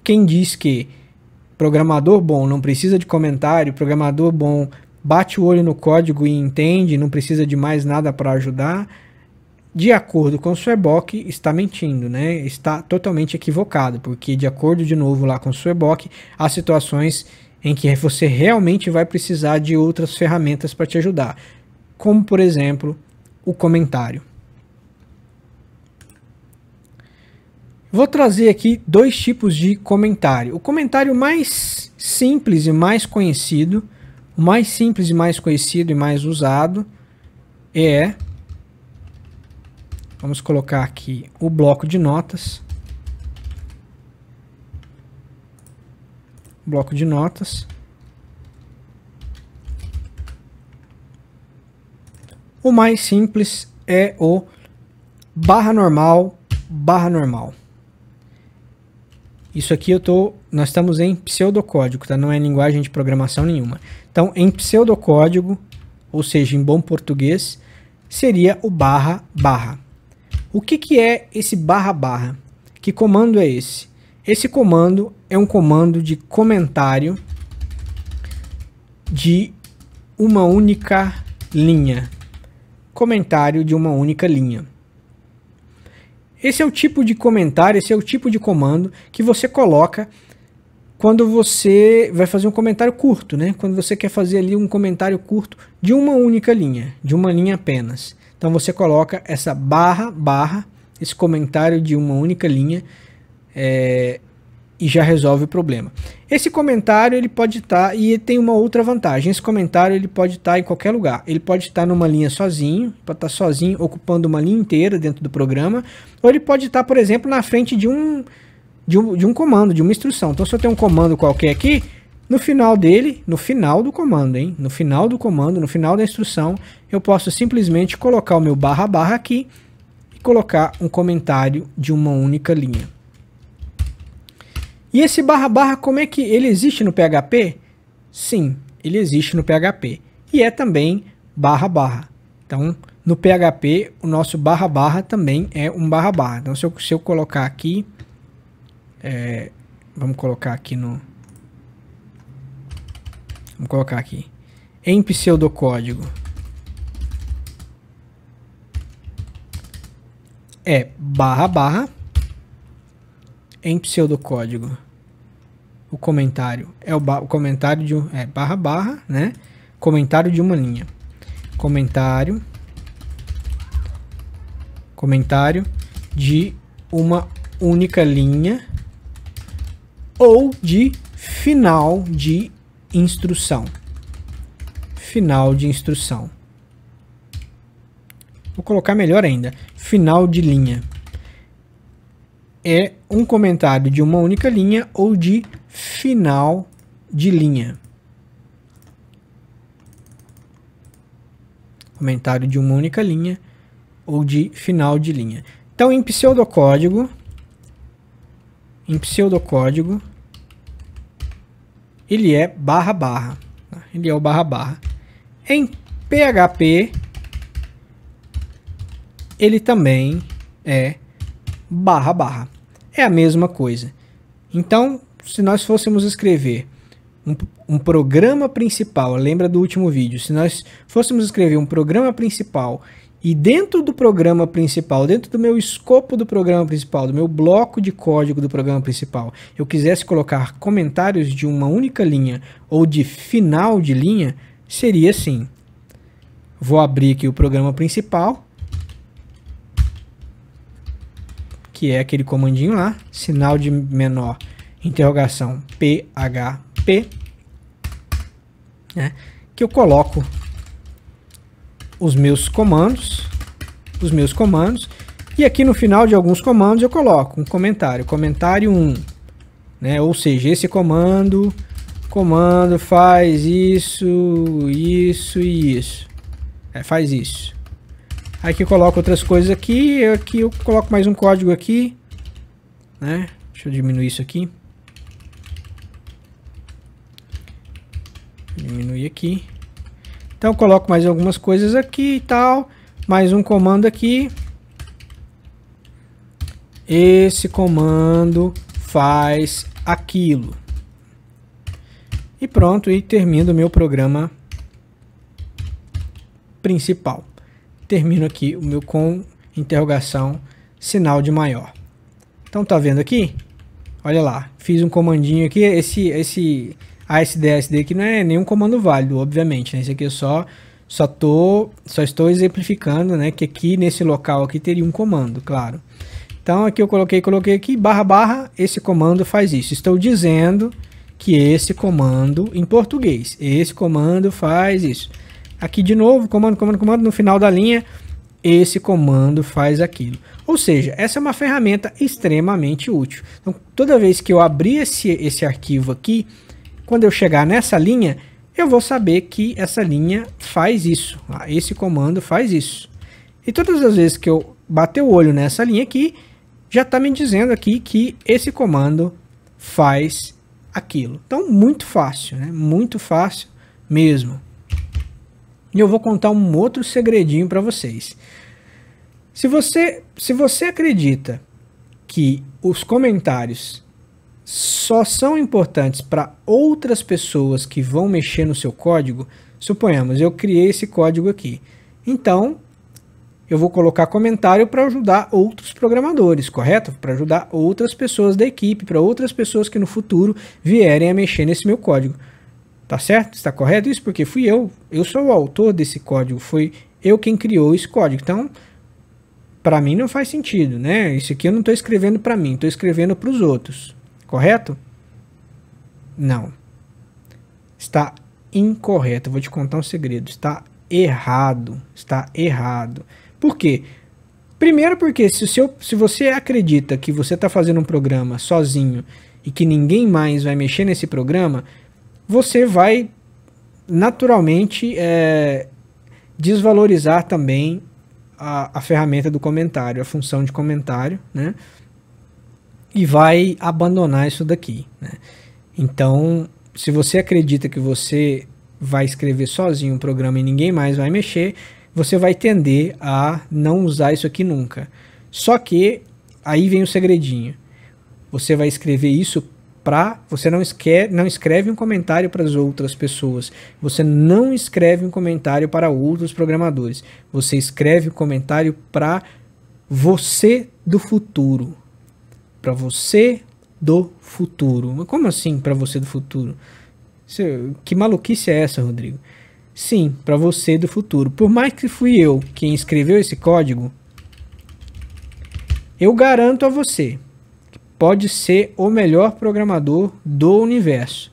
quem diz que programador bom não precisa de comentário, programador bom bate o olho no código e entende, não precisa de mais nada para ajudar, de acordo com o Swebook, está mentindo, né? Está totalmente equivocado, porque de acordo de novo lá com o Swebook, há situações em que você realmente vai precisar de outras ferramentas para te ajudar, como por exemplo, o comentário. Vou trazer aqui dois tipos de comentário. O comentário mais simples e mais conhecido, e mais usado vamos colocar aqui o bloco de notas. Bloco de notas. O mais simples é o barra normal. Isso aqui nós estamos em pseudocódigo, tá? Não é linguagem de programação nenhuma. Então, em pseudocódigo, ou seja, em bom português, seria o barra. O que é esse barra? Que comando é esse? Esse comando é um comando de comentário de uma única linha. Comentário de uma única linha. Esse é o tipo de comentário, esse é o tipo de comando que você coloca quando você vai fazer um comentário curto, né? Quando você quer fazer ali um comentário curto de uma única linha, de uma linha apenas. Então você coloca essa barra, esse comentário de uma única linha e já resolve o problema. Esse comentário ele pode estar, e tem uma outra vantagem, esse comentário ele pode estar em qualquer lugar. Ele pode estar numa linha sozinho, pode estar sozinho, ocupando uma linha inteira dentro do programa, ou ele pode estar, por exemplo, na frente de um comando, de uma instrução. Então se eu tenho um comando qualquer aqui, no final do comando, no final da instrução, eu posso simplesmente colocar o meu barra aqui e colocar um comentário de uma única linha. E esse barra, como é que ele existe no PHP? Sim, ele existe no PHP. E é também barra. Então, no PHP, o nosso barra também é um barra. Então, se eu colocar aqui, vamos colocar aqui em pseudocódigo. É barra. Em pseudocódigo, o comentário é o comentário de barra, né? Comentário de uma linha. Comentário de uma única linha ou de final de instrução. Final de instrução. Vou colocar melhor ainda. Final de linha. É um comentário de uma única linha ou de final de linha. Comentário de uma única linha ou de final de linha. Então, em pseudocódigo, ele é barra barra. Ele é o barra barra. Em PHP, ele também é barra barra. É a mesma coisa. Então, se nós fôssemos escrever um programa principal, lembra do último vídeo, se nós fôssemos escrever um programa principal e dentro do programa principal, dentro do meu escopo do programa principal, do meu bloco de código do programa principal, eu quisesse colocar comentários de uma única linha ou de final de linha, seria assim. Vou abrir aqui o programa principal, que é aquele comandinho lá, sinal de menor, interrogação, PHP, né, que eu coloco os meus comandos, e aqui no final de alguns comandos eu coloco um comentário, comentário 1, né, ou seja, esse comando faz isso, isso e isso, faz isso. Aqui eu coloco outras coisas aqui eu coloco mais um código aqui, né? Deixa eu diminuir isso aqui. Diminuir aqui. Então eu coloco mais algumas coisas aqui e tal, mais um comando aqui. Esse comando faz aquilo. E pronto, e termino o meu programa principal. Termino aqui o meu com interrogação, sinal de maior. Então tá vendo aqui? Olha lá, fiz um comandinho aqui, esse ASDSD aqui não é nenhum comando válido, obviamente, né? Esse aqui eu só estou exemplificando, né, que aqui nesse local aqui teria um comando, claro. Então aqui eu coloquei aqui, barra barra, esse comando faz isso. Estou dizendo que esse comando, em português, esse comando faz isso. Aqui de novo, comando, no final da linha, esse comando faz aquilo. Ou seja, essa é uma ferramenta extremamente útil. Então, toda vez que eu abrir esse arquivo aqui, quando eu chegar nessa linha, eu vou saber que essa linha faz isso. Esse comando faz isso. E todas as vezes que eu bater o olho nessa linha aqui, já está me dizendo aqui que esse comando faz aquilo. Então, muito fácil, né? Muito fácil mesmo. E eu vou contar um outro segredinho para vocês. Se você acredita que os comentários só são importantes para outras pessoas que vão mexer no seu código, suponhamos, eu criei esse código aqui. Então, eu vou colocar comentário para ajudar outros programadores, correto? Para ajudar outras pessoas da equipe, para outras pessoas que no futuro vierem a mexer nesse meu código. Tá certo? Está correto isso? Porque fui eu sou o autor desse código, foi eu quem criou esse código. Então, para mim não faz sentido, né? Isso aqui eu não estou escrevendo para mim, estou escrevendo para os outros. Correto? Não. Está incorreto. Eu vou te contar um segredo. Está errado. Está errado. Por quê? Primeiro porque se você acredita que você está fazendo um programa sozinho e que ninguém mais vai mexer nesse programa, você vai naturalmente desvalorizar também a ferramenta do comentário, a função de comentário, né? E vai abandonar isso daqui, né? Então, se você acredita que você vai escrever sozinho um programa e ninguém mais vai mexer, você vai tender a não usar isso aqui nunca. Só que aí vem o segredinho. Você vai escrever isso você não escreve um comentário para as outras pessoas. Você não escreve um comentário para outros programadores. Você escreve um comentário para você do futuro. Para você do futuro. Como assim para você do futuro? Que maluquice é essa, Rodrigo? Sim, para você do futuro. Por mais que fui eu quem escreveu esse código, eu garanto a você que pode ser o melhor programador do universo.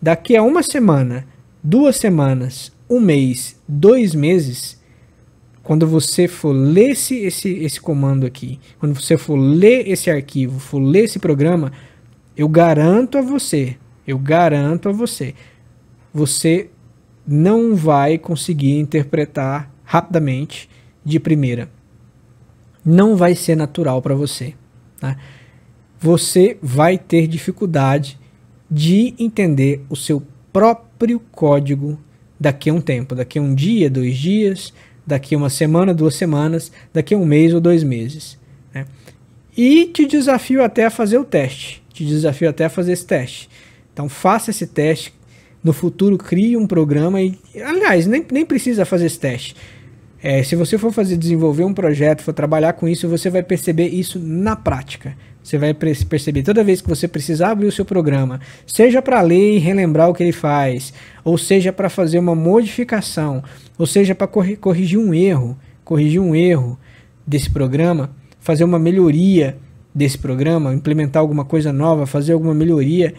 daqui a uma semana, 2 semanas, 1 mês, 2 meses, quando você for ler esse comando aqui, quando você for ler esse arquivo, for ler esse programa, eu garanto a você, você não vai conseguir interpretar rapidamente de primeira. Não vai ser natural para você, tá? Você vai ter dificuldade de entender o seu próprio código daqui a um tempo, daqui a um dia, 2 dias, daqui a uma semana, 2 semanas, daqui a 1 mês ou 2 meses, né? E te desafio até a fazer o teste, esse teste. Então faça esse teste, no futuro crie um programa e, aliás, nem precisa fazer esse teste. Se você for desenvolver um projeto, for trabalhar com isso, você vai perceber isso na prática. Você vai perceber toda vez que você precisar abrir o seu programa, seja para ler e relembrar o que ele faz, ou seja para fazer uma modificação, ou seja para corrigir um erro desse programa, fazer uma melhoria desse programa, implementar alguma coisa nova, fazer alguma melhoria,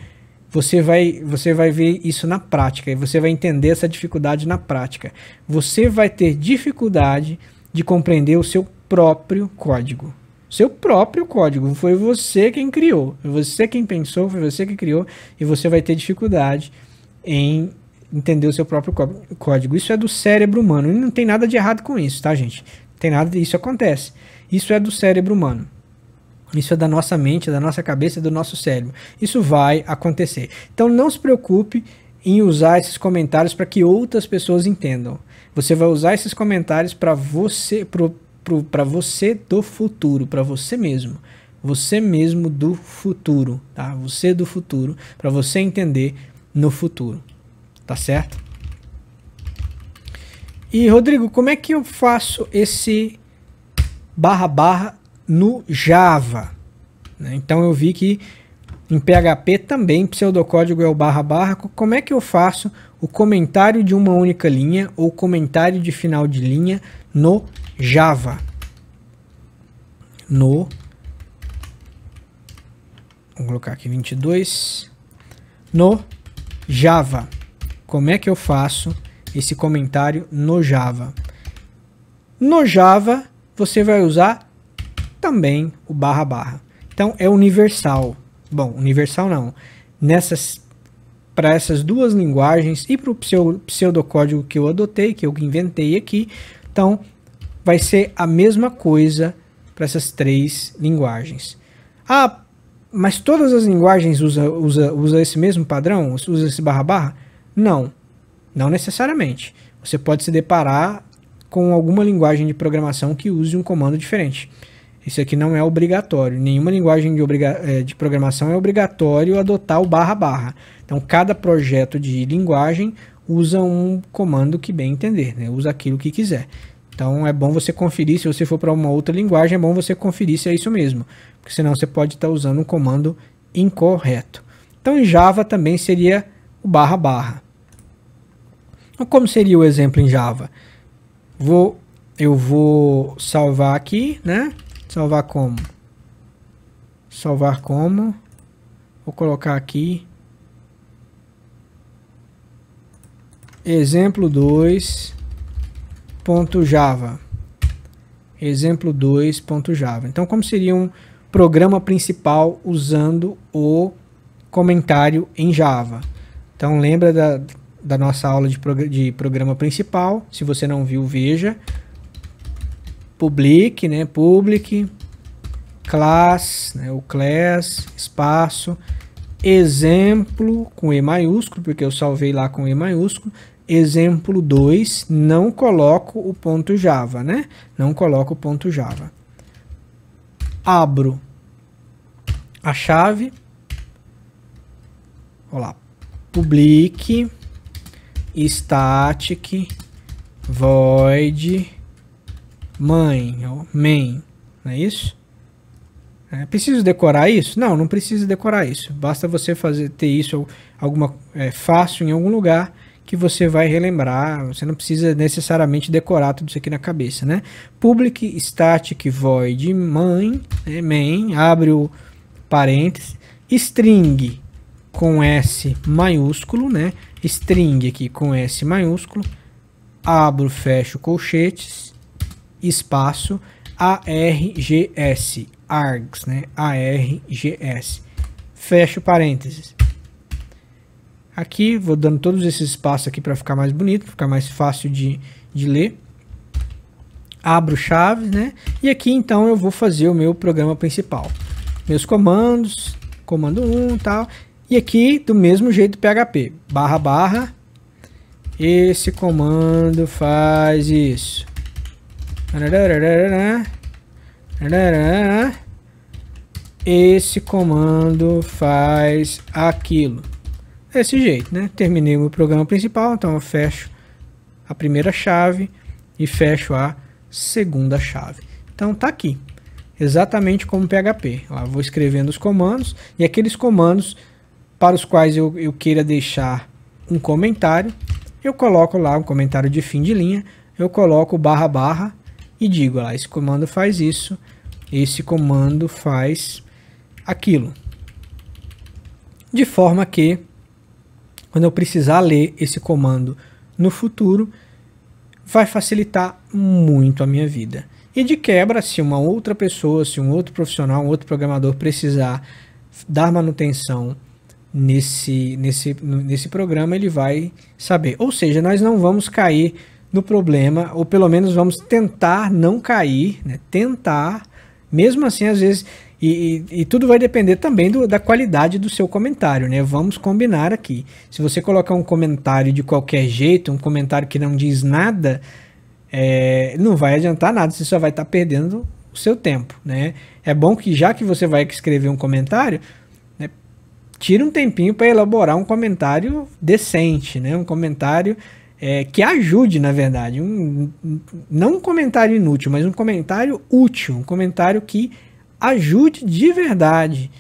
você vai ver isso na prática e você vai entender essa dificuldade na prática. Você vai ter dificuldade de compreender o seu próprio código. Seu próprio código. Foi você quem criou, foi você quem pensou, foi você que criou, e você vai ter dificuldade em entender o seu próprio código. Isso é do cérebro humano. E não tem nada de errado com isso, tá, gente? Não tem nada, isso acontece. Isso é do cérebro humano. Isso é da nossa mente, da nossa cabeça, do nosso cérebro. Isso vai acontecer. Então não se preocupe em usar esses comentários para que outras pessoas entendam. Você vai usar esses comentários para você, para você do futuro, para você mesmo do futuro, tá? Você do futuro, para você entender no futuro, tá certo? E Rodrigo, como é que eu faço esse / no Java? Então eu vi que em PHP também pseudocódigo é o //. Como é que eu faço o comentário de uma única linha ou comentário de final de linha no Java? Vou colocar aqui 22. No Java. Como é que eu faço esse comentário no Java? No Java você vai usar também o //. Então é universal. Bom, universal não. Para essas duas linguagens e para o pseudocódigo que eu adotei, que eu inventei aqui, então vai ser a mesma coisa para essas 3 linguagens. Ah, mas todas as linguagens usa esse mesmo padrão? Usa esse //? Não, não necessariamente. Você pode se deparar com alguma linguagem de programação que use um comando diferente. Isso aqui não é obrigatório. Nenhuma linguagem de programação é obrigatório adotar o //. Então, cada projeto de linguagem usa um comando que bem entender, né? Usa aquilo que quiser. Então, é bom você conferir. Se você for para uma outra linguagem, é bom você conferir se é isso mesmo. Porque senão você pode estar usando um comando incorreto. Então, em Java também seria o //. Então, como seria o exemplo em Java? Eu vou salvar aqui, né? Salvar como? Vou colocar aqui exemplo 2.java. Exemplo 2.java. Então, como seria um programa principal usando o comentário em Java? Então, lembra da nossa aula de programa principal. Se você não viu, veja. Public, né? Public, class, né? O class, espaço, exemplo com E maiúsculo, porque eu salvei lá com E maiúsculo. Exemplo 2, não coloco o ponto Java, né? Não coloco o ponto Java. Abro a chave. Olha lá. Public, static, void, main, não é isso? Preciso decorar isso? Não, não precisa decorar isso. Basta você ter isso fácil em algum lugar que você vai relembrar. Você não precisa necessariamente decorar tudo isso aqui na cabeça, né? Public, static, void, main, né? Main, abre o parênteses, string. com S maiúsculo, né? String aqui com S maiúsculo, abro, fecho colchetes, espaço, args, args, né? args, fecho parênteses. Aqui vou dando todos esses espaços aqui para ficar mais bonito, ficar mais fácil de ler. Abro chaves, né? E aqui então eu vou fazer o meu programa principal. Meus comandos, comando 1 e tal. E aqui do mesmo jeito PHP, barra barra, esse comando faz isso. Esse comando faz aquilo. Desse jeito, né? Terminei o meu programa principal, então eu fecho a primeira chave e fecho a segunda chave. Então tá aqui, exatamente como PHP. Lá vou escrevendo os comandos e aqueles comandos para os quais eu queira deixar um comentário, eu coloco lá um comentário de fim de linha, eu coloco barra barra e digo lá, esse comando faz isso, esse comando faz aquilo. De forma que quando eu precisar ler esse comando no futuro, vai facilitar muito a minha vida. E de quebra, se uma outra pessoa, se um outro profissional, um outro programador precisar dar manutenção nesse programa, ele vai saber. Ou seja, nós não vamos cair no problema, ou pelo menos vamos tentar não cair, né? Tentar, mesmo assim, às vezes... E tudo vai depender também da qualidade do seu comentário, né? Vamos combinar aqui. Se você colocar um comentário de qualquer jeito, um comentário que não diz nada, não vai adiantar nada, você só vai estar perdendo o seu tempo, né? É bom que já que você vai escrever um comentário, né, tire um tempinho para elaborar um comentário decente, né? Um comentário que ajude, na verdade. Não um comentário inútil, mas um comentário útil, um comentário que ajude de verdade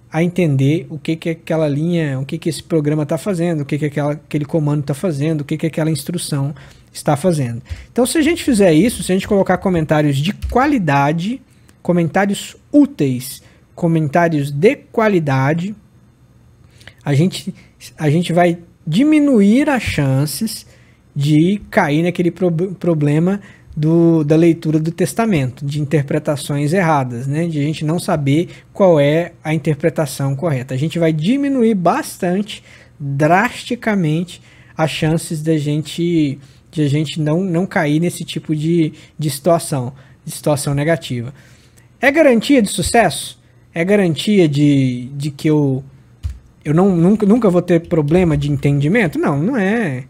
a entender o que aquela linha, o que esse programa está fazendo, o que aquele comando está fazendo, o que aquela instrução está fazendo. Então, se a gente fizer isso, se a gente colocar comentários de qualidade, comentários úteis, comentários de qualidade, a gente vai diminuir as chances de cair naquele problema da leitura do testamento, de interpretações erradas, né? De a gente não saber qual é a interpretação correta. A gente vai diminuir bastante, drasticamente, as chances de a gente não cair nesse tipo de situação negativa. É garantia de sucesso? É garantia de que eu nunca vou ter problema de entendimento? Não, não é.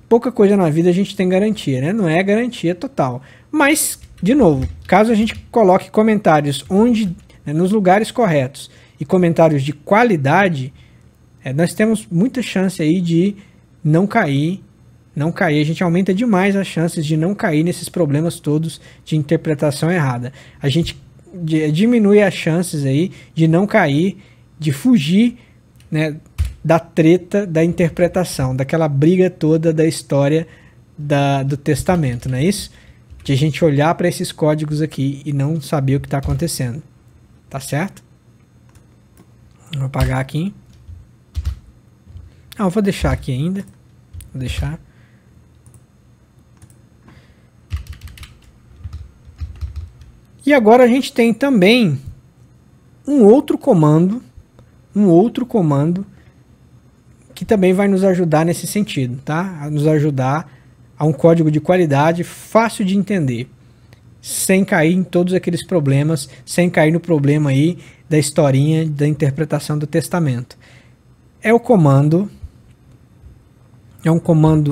Pouca coisa na vida a gente tem garantia, né? Não é garantia total. Mas, de novo, caso a gente coloque comentários nos lugares corretos e comentários de qualidade, nós temos muita chance aí de não cair. A gente aumenta demais as chances de não cair nesses problemas todos de interpretação errada. A gente diminui as chances aí de não cair, de fugir, né, da treta da interpretação, daquela briga toda da história do testamento, não é isso? De a gente olhar para esses códigos aqui e não saber o que está acontecendo. Tá certo? Vou apagar aqui. Eu vou deixar aqui ainda. Vou deixar. E agora a gente tem também um outro comando que também vai nos ajudar nesse sentido, tá? A nos ajudar a um código de qualidade fácil de entender, sem cair em todos aqueles problemas, sem cair no problema aí da historinha da interpretação do testamento. É um comando,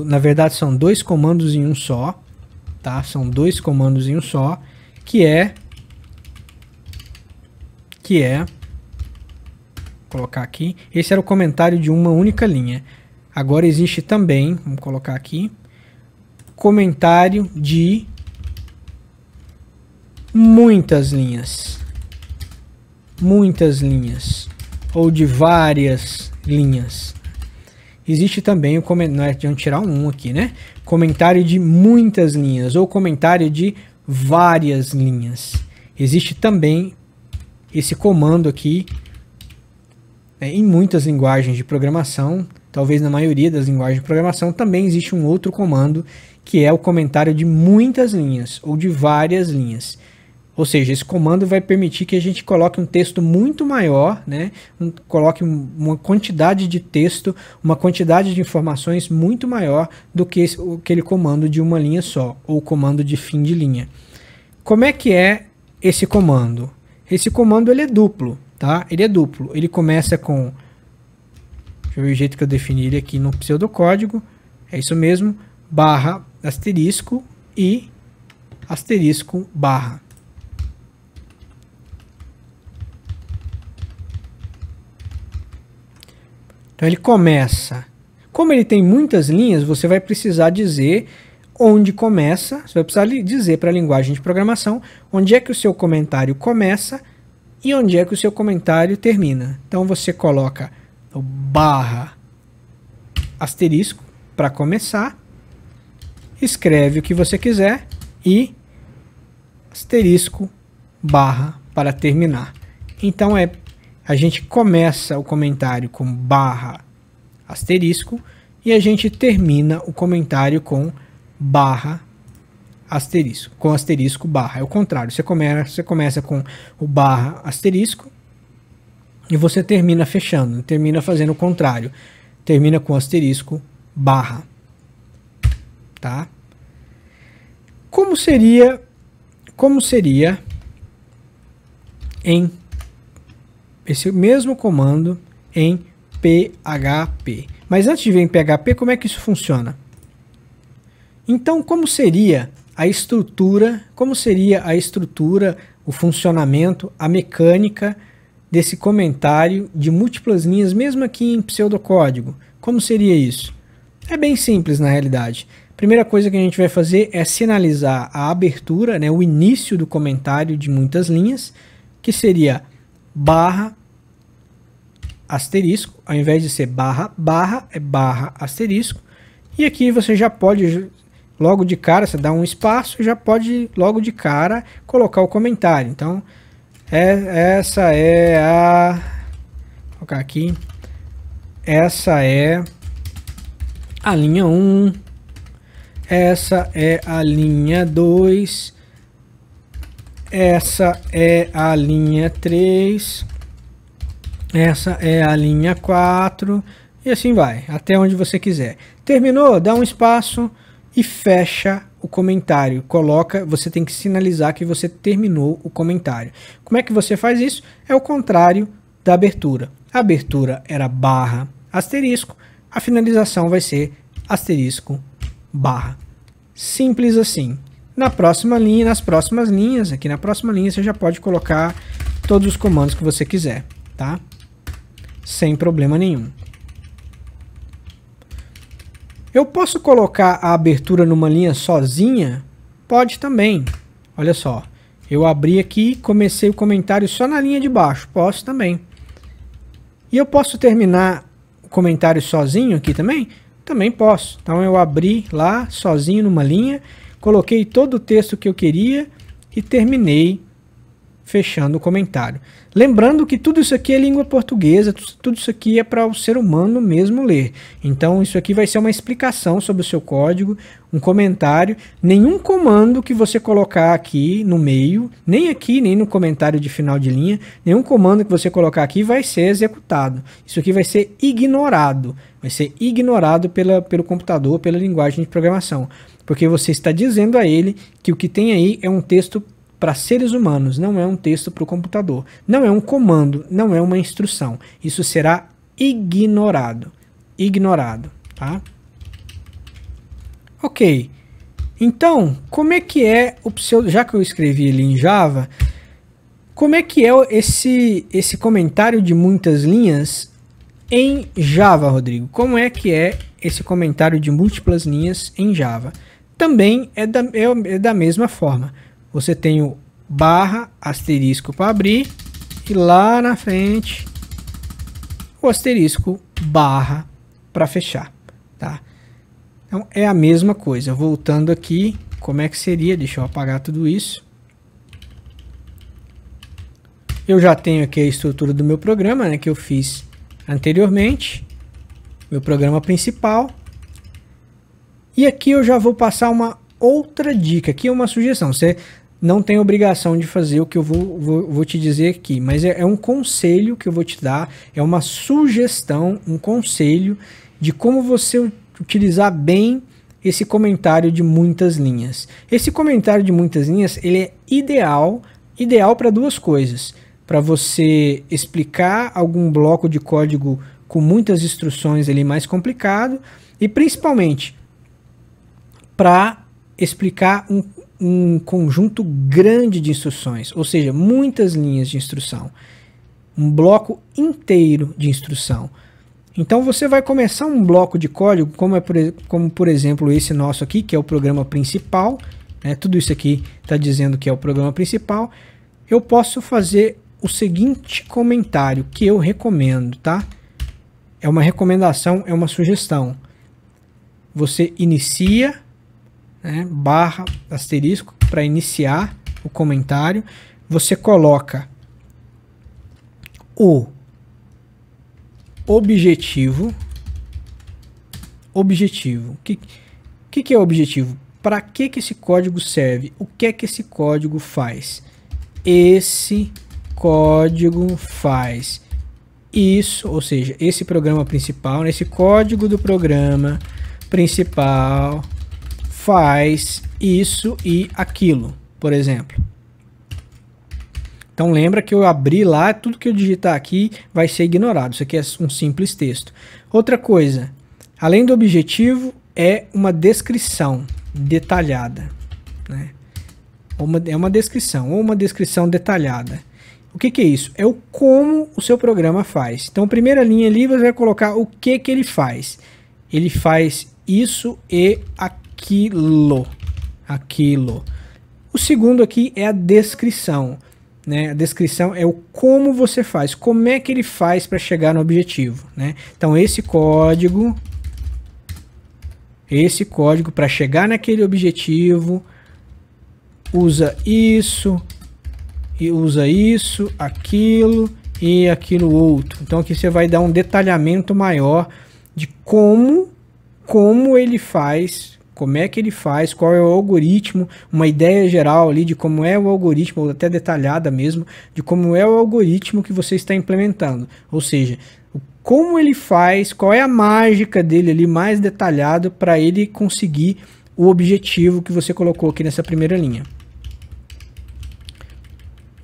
na verdade são dois comandos em um só, tá? São dois comandos em um só, que é colocar aqui. Esse era o comentário de uma única linha. Agora existe também, vamos colocar aqui, comentário de muitas linhas. Muitas linhas. Ou de várias linhas. Existe também o comentário, não é de tirar um aqui, né? Comentário de muitas linhas ou comentário de várias linhas. Existe também esse comando aqui Em muitas linguagens de programação, talvez na maioria das linguagens de programação, também existe um outro comando que é o comentário de muitas linhas ou de várias linhas. Ou seja, esse comando vai permitir que a gente coloque um texto muito maior, né? Coloque uma quantidade de texto, uma quantidade de informações muito maior do que aquele comando de uma linha só, ou comando de fim de linha. Como é que é esse comando? Esse comando ele é duplo, tá? Ele é duplo. Ele começa com... Deixa eu ver o jeito que eu defini ele aqui no pseudocódigo. É isso mesmo. Barra, asterisco e asterisco barra. Então ele começa. Como ele tem muitas linhas, você vai precisar dizer onde começa. Você vai precisar dizer para a linguagem de programação onde é que o seu comentário começa e onde é que o seu comentário termina. Então você coloca o barra asterisco para começar, escreve o que você quiser e asterisco barra para terminar. Então a gente começa o comentário com barra asterisco e a gente termina o comentário com barra asterisco, com asterisco barra. É o contrário, você começa com o barra asterisco e você termina fechando, termina fazendo o contrário, termina com asterisco barra. Tá? Como seria em esse mesmo comando em PHP? Mas antes de ver em PHP, como é que isso funciona? Então, como seria a estrutura, o funcionamento, a mecânica desse comentário de múltiplas linhas, mesmo aqui em pseudocódigo? Como seria isso? É bem simples na realidade. Primeira coisa que a gente vai fazer é sinalizar a abertura, né, o início do comentário de muitas linhas, que seria barra asterisco, ao invés de ser barra, é barra asterisco. E aqui você já pode, logo de cara, você dá um espaço, já pode logo de cara colocar o comentário. Então, essa é a... Vou colocar aqui. Essa é a linha 1. Essa é a linha 2. Essa é a linha 3. Essa é a linha 4. E assim vai, até onde você quiser. Terminou? Dá um espaço e fecha o comentário. Você tem que sinalizar que você terminou o comentário. Como é que você faz isso? É o contrário da abertura. A abertura era barra asterisco. A finalização vai ser asterisco barra. Simples assim. Na próxima linha, nas próximas linhas, aqui na próxima linha você já pode colocar todos os comandos que você quiser, tá? Sem problema nenhum. Eu posso colocar a abertura numa linha sozinha? Pode também. Olha só, eu abri aqui, comecei o comentário só na linha de baixo. Posso também. E eu posso terminar o comentário sozinho aqui também? Também posso. Então eu abri lá sozinho numa linha, coloquei todo o texto que eu queria e terminei fechando o comentário. Lembrando que tudo isso aqui é língua portuguesa, tudo isso aqui é para o ser humano mesmo ler. Então isso aqui vai ser uma explicação sobre o seu código, um comentário. Nenhum comando que você colocar aqui no meio, nem aqui, nem no comentário de final de linha, nenhum comando que você colocar aqui vai ser executado. Isso aqui vai ser ignorado. Vai ser ignorado pelo computador, pela linguagem de programação. Porque você está dizendo a ele que o que tem aí é um texto para seres humanos, não é um texto para o computador. Não é um comando, não é uma instrução. Isso será ignorado. Ignorado, tá? Ok. Então, como é que é o pseudo... Já que eu escrevi ele em Java, como é que é esse comentário de muitas linhas em Java, Rodrigo? Como é que é esse comentário de múltiplas linhas em Java? Também é da mesma forma. Você tem o barra asterisco para abrir e lá na frente o asterisco barra para fechar, tá? Então é a mesma coisa. Voltando aqui, como é que seria? Deixa eu apagar tudo isso. Eu já tenho aqui a estrutura do meu programa, né, que eu fiz anteriormente, meu programa principal. E aqui eu já vou passar uma outra dica, aqui é uma sugestão. Você não tem obrigação de fazer o que eu vou te dizer aqui, mas é um conselho que eu vou te dar, é uma sugestão, um conselho de como você utilizar bem esse comentário de muitas linhas. Esse comentário de muitas linhas, ele é ideal para duas coisas. Para você explicar algum bloco de código com muitas instruções ali mais complicado, e principalmente para explicar um conjunto grande de instruções, ou seja, muitas linhas de instrução, um bloco inteiro de instrução. Então você vai começar um bloco de código, como por exemplo esse nosso aqui, que é o programa principal, né? Tudo isso aqui está dizendo que é o programa principal. Eu posso fazer o seguinte comentário que eu recomendo, tá? É uma recomendação, é uma sugestão. Você inicia, né, barra asterisco para iniciar o comentário. Você coloca o objetivo. O que é o objetivo? Para que esse código serve? O que é que esse código faz? Esse código faz isso, ou seja, esse programa principal, esse código do programa principal faz isso e aquilo, por exemplo. Então lembra que eu abri lá, tudo que eu digitar aqui vai ser ignorado. Isso aqui é um simples texto. Outra coisa, além do objetivo, é uma descrição detalhada, né? É uma descrição, ou uma descrição detalhada. O que é isso? É o como o seu programa faz. Então, a primeira linha ali, você vai colocar o que ele faz. Ele faz isso e aquilo. O segundo aqui é a descrição, né? A descrição é o como você faz, como é que ele faz para chegar no objetivo, né? Então, esse código para chegar naquele objetivo usa isso, e usa isso, aquilo e aquilo outro. Então aqui você vai dar um detalhamento maior de como ele faz, como é que ele faz, qual é o algoritmo, uma ideia geral ali de como é o algoritmo, ou até detalhada mesmo, de como é o algoritmo que você está implementando. Ou seja, como ele faz, qual é a mágica dele ali mais detalhado para ele conseguir o objetivo que você colocou aqui nessa primeira linha.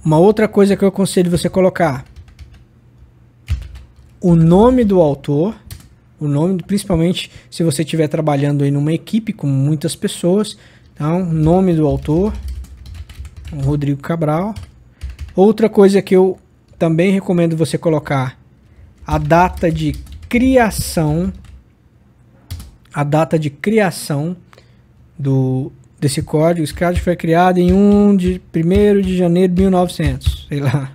Uma outra coisa que eu aconselho você colocar: o nome do autor, principalmente se você estiver trabalhando em uma equipe com muitas pessoas. Então, nome do autor, Rodrigo Cabral. Outra coisa que eu também recomendo você colocar: a data de criação, desse código. Esse código foi criado em 1º de janeiro de 1900, sei lá,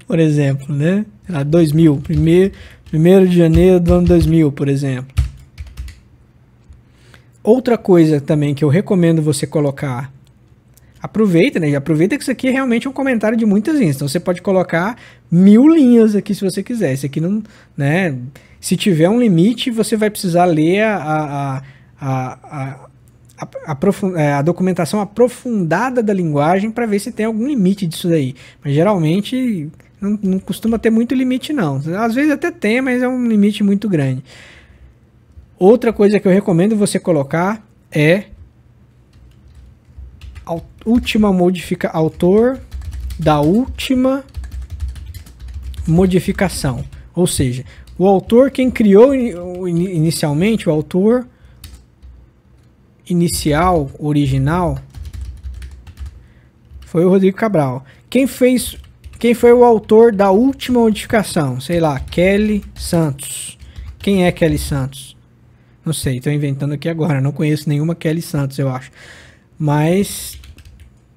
por exemplo, né? 2000, 1º de janeiro do ano 2000, por exemplo. Outra coisa também que eu recomendo você colocar, aproveita, né? Aproveita que isso aqui é realmente um comentário de muitas linhas, então você pode colocar 1000 linhas aqui se você quiser. Isso aqui não, né? Se tiver um limite, você vai precisar ler a documentação aprofundada da linguagem para ver se tem algum limite disso daí. Mas geralmente não costuma ter muito limite não. Às vezes até tem, mas é um limite muito grande. Outra coisa que eu recomendo você colocar é autor da última modificação. Ou seja, o autor, quem criou inicialmente, o autor inicial, original, foi o Rodrigo Cabral. Quem foi o autor da última modificação? Sei lá, Kelly Santos. Quem é Kelly Santos? Não sei, estou inventando aqui agora. Não conheço nenhuma Kelly Santos, eu acho. Mas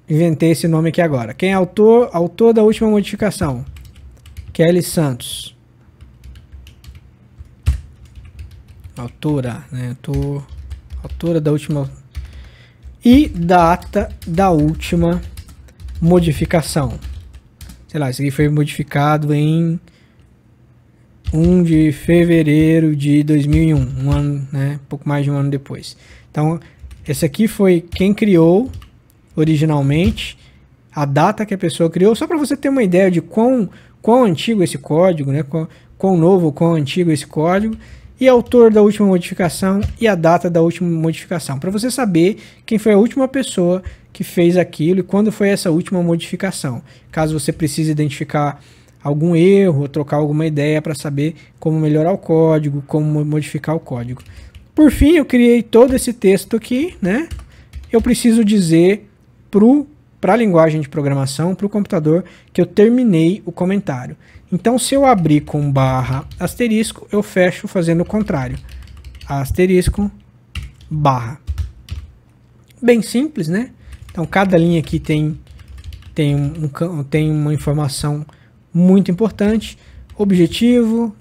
inventei esse nome aqui agora. Quem é autor da última modificação? Kelly Santos. Autora, né? Autora da última e data da última modificação. Sei lá, isso aqui foi modificado em 1 de fevereiro de 2001, um ano, né, pouco mais de um ano depois. Então, esse aqui foi quem criou originalmente, a data que a pessoa criou, só para você ter uma ideia de quão antigo esse código, né, quão novo, quão antigo esse código, e autor da última modificação e a data da última modificação, para você saber quem foi a última pessoa que fez aquilo e quando foi essa última modificação. Caso você precise identificar algum erro, ou trocar alguma ideia para saber como melhorar o código, como modificar o código. Por fim, eu criei todo esse texto aqui, né? Eu preciso dizer para a linguagem de programação, para o computador, que eu terminei o comentário. Então, se eu abrir com barra asterisco, eu fecho fazendo o contrário. Asterisco, barra. Bem simples, né? Então, cada linha aqui tem uma informação muito importante. Objetivo,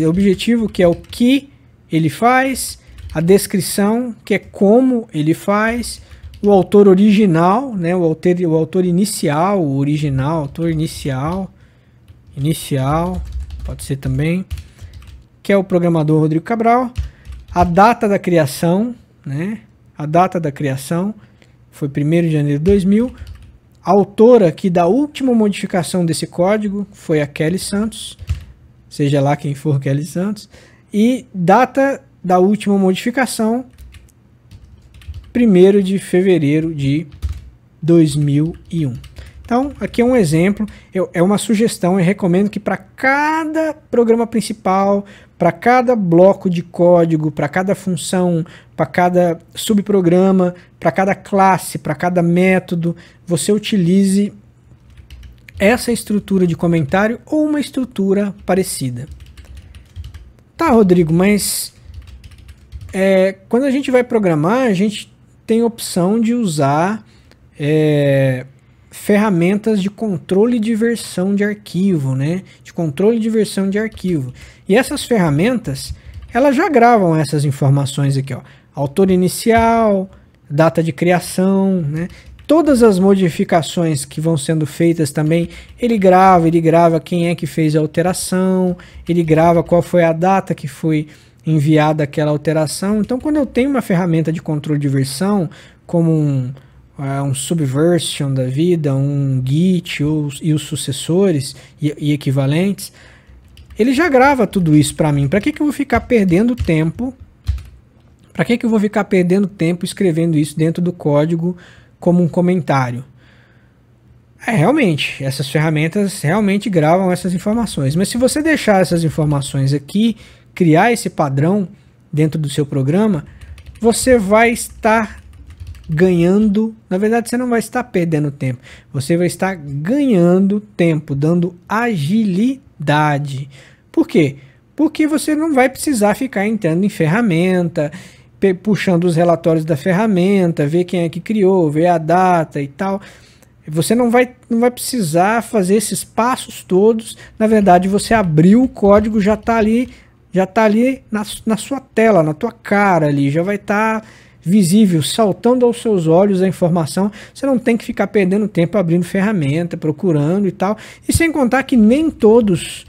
objetivo, que é o que ele faz. A descrição, que é como ele faz. O autor original, né? O autor inicial, o original, autor inicial, pode ser também, que é o programador Rodrigo Cabral. A data da criação, né? A data da criação foi 1º de janeiro de 2000. A autora aqui da última modificação desse código foi a Kelly Santos, seja lá quem for Kelly Santos. E data da última modificação, 1º de fevereiro de 2001. Então, aqui é um exemplo, é uma sugestão. Eu recomendo que para cada programa principal, para cada bloco de código, para cada função, para cada subprograma, para cada classe, para cada método, você utilize essa estrutura de comentário ou uma estrutura parecida. Tá, Rodrigo, mas quando a gente vai programar, a gente tem a opção de usar ferramentas de controle de versão de arquivo, né? De controle de versão de arquivo. E essas ferramentas, elas já gravam essas informações aqui, ó. Autor inicial, data de criação, né? Todas as modificações que vão sendo feitas também, ele grava quem é que fez a alteração, ele grava qual foi a data que foi enviada aquela alteração. Então, quando eu tenho uma ferramenta de controle de versão, como um Subversion da vida, um Git e os sucessores e equivalentes, ele já grava tudo isso para mim. Para que eu vou ficar perdendo tempo? Para que eu vou ficar perdendo tempo escrevendo isso dentro do código como um comentário? Realmente, essas ferramentas realmente gravam essas informações. Mas se você deixar essas informações aqui, criar esse padrão dentro do seu programa, você vai estar ganhando, na verdade você não vai estar perdendo tempo, você vai estar ganhando tempo, dando agilidade. Por quê? Porque você não vai precisar ficar entrando em ferramenta, puxando os relatórios da ferramenta, ver quem é que criou, ver a data e tal. Você não vai precisar fazer esses passos todos. Na verdade, você abriu o código, já está ali na sua tela, na tua cara ali, já vai estar visível, saltando aos seus olhos a informação. Você não tem que ficar perdendo tempo abrindo ferramenta, procurando e tal. E sem contar que nem todas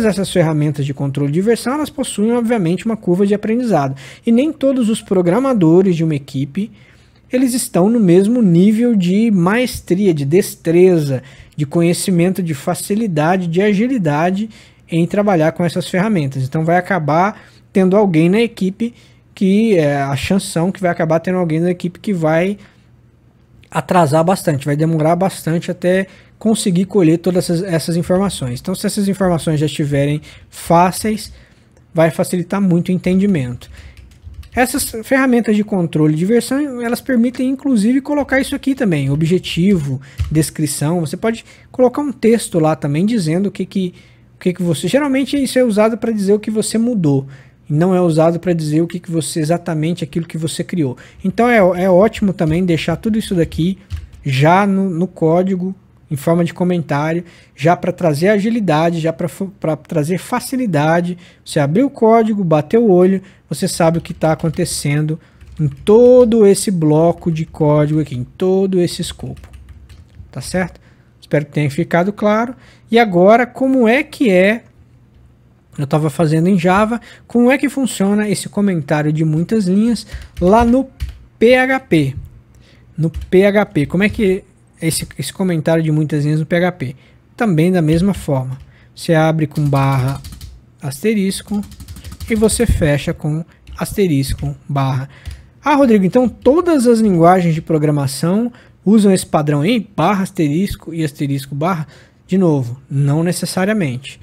essas ferramentas de controle de versão, elas possuem, obviamente, uma curva de aprendizado. E nem todos os programadores de uma equipe, eles estão no mesmo nível de maestria, de destreza, de conhecimento, de facilidade, de agilidade em trabalhar com essas ferramentas. Então vai acabar tendo alguém na equipe que a chance são que vai acabar tendo alguém na equipe que vai atrasar bastante, vai demorar bastante até conseguir colher todas essas informações. Então, se essas informações já estiverem fáceis, vai facilitar muito o entendimento. Essas ferramentas de controle de versão, elas permitem inclusive colocar isso aqui também, objetivo, descrição. Você pode colocar um texto lá também dizendo o que você... Geralmente isso é usado para dizer o que você mudou, não é usado para dizer o que você exatamente aquilo que você criou. Então é ótimo também deixar tudo isso daqui já no código, em forma de comentário, já para trazer agilidade, já para trazer facilidade. Você abrir o código, bater o olho, você sabe o que está acontecendo em todo esse bloco de código aqui, em todo esse escopo. Tá certo? Espero que tenha ficado claro. E agora, como é que Eu estava fazendo em Java. Como é que funciona esse comentário de muitas linhas lá no PHP? No PHP, como é que é esse comentário de muitas linhas no PHP? Também da mesma forma. Você abre com barra asterisco e você fecha com asterisco barra. Ah, Rodrigo, então todas as linguagens de programação usam esse padrão aí? Barra asterisco e asterisco barra? De novo, não necessariamente.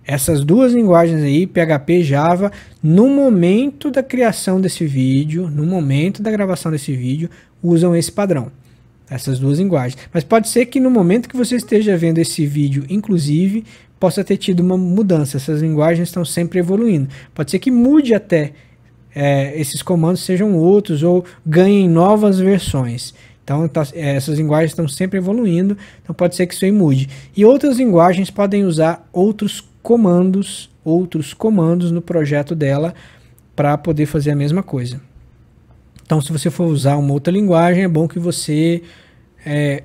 Essas duas linguagens aí, PHP e Java, no momento da criação desse vídeo, no momento da gravação desse vídeo, usam esse padrão. Essas duas linguagens. Mas pode ser que no momento que você esteja vendo esse vídeo, inclusive, possa ter tido uma mudança. Essas linguagens estão sempre evoluindo. Pode ser que mude até, esses comandos sejam outros ou ganhem novas versões. Então, essas linguagens estão sempre evoluindo, então pode ser que isso aí mude. E outras linguagens podem usar outros comandos no projeto dela para poder fazer a mesma coisa. Então, se você for usar uma outra linguagem, é bom que você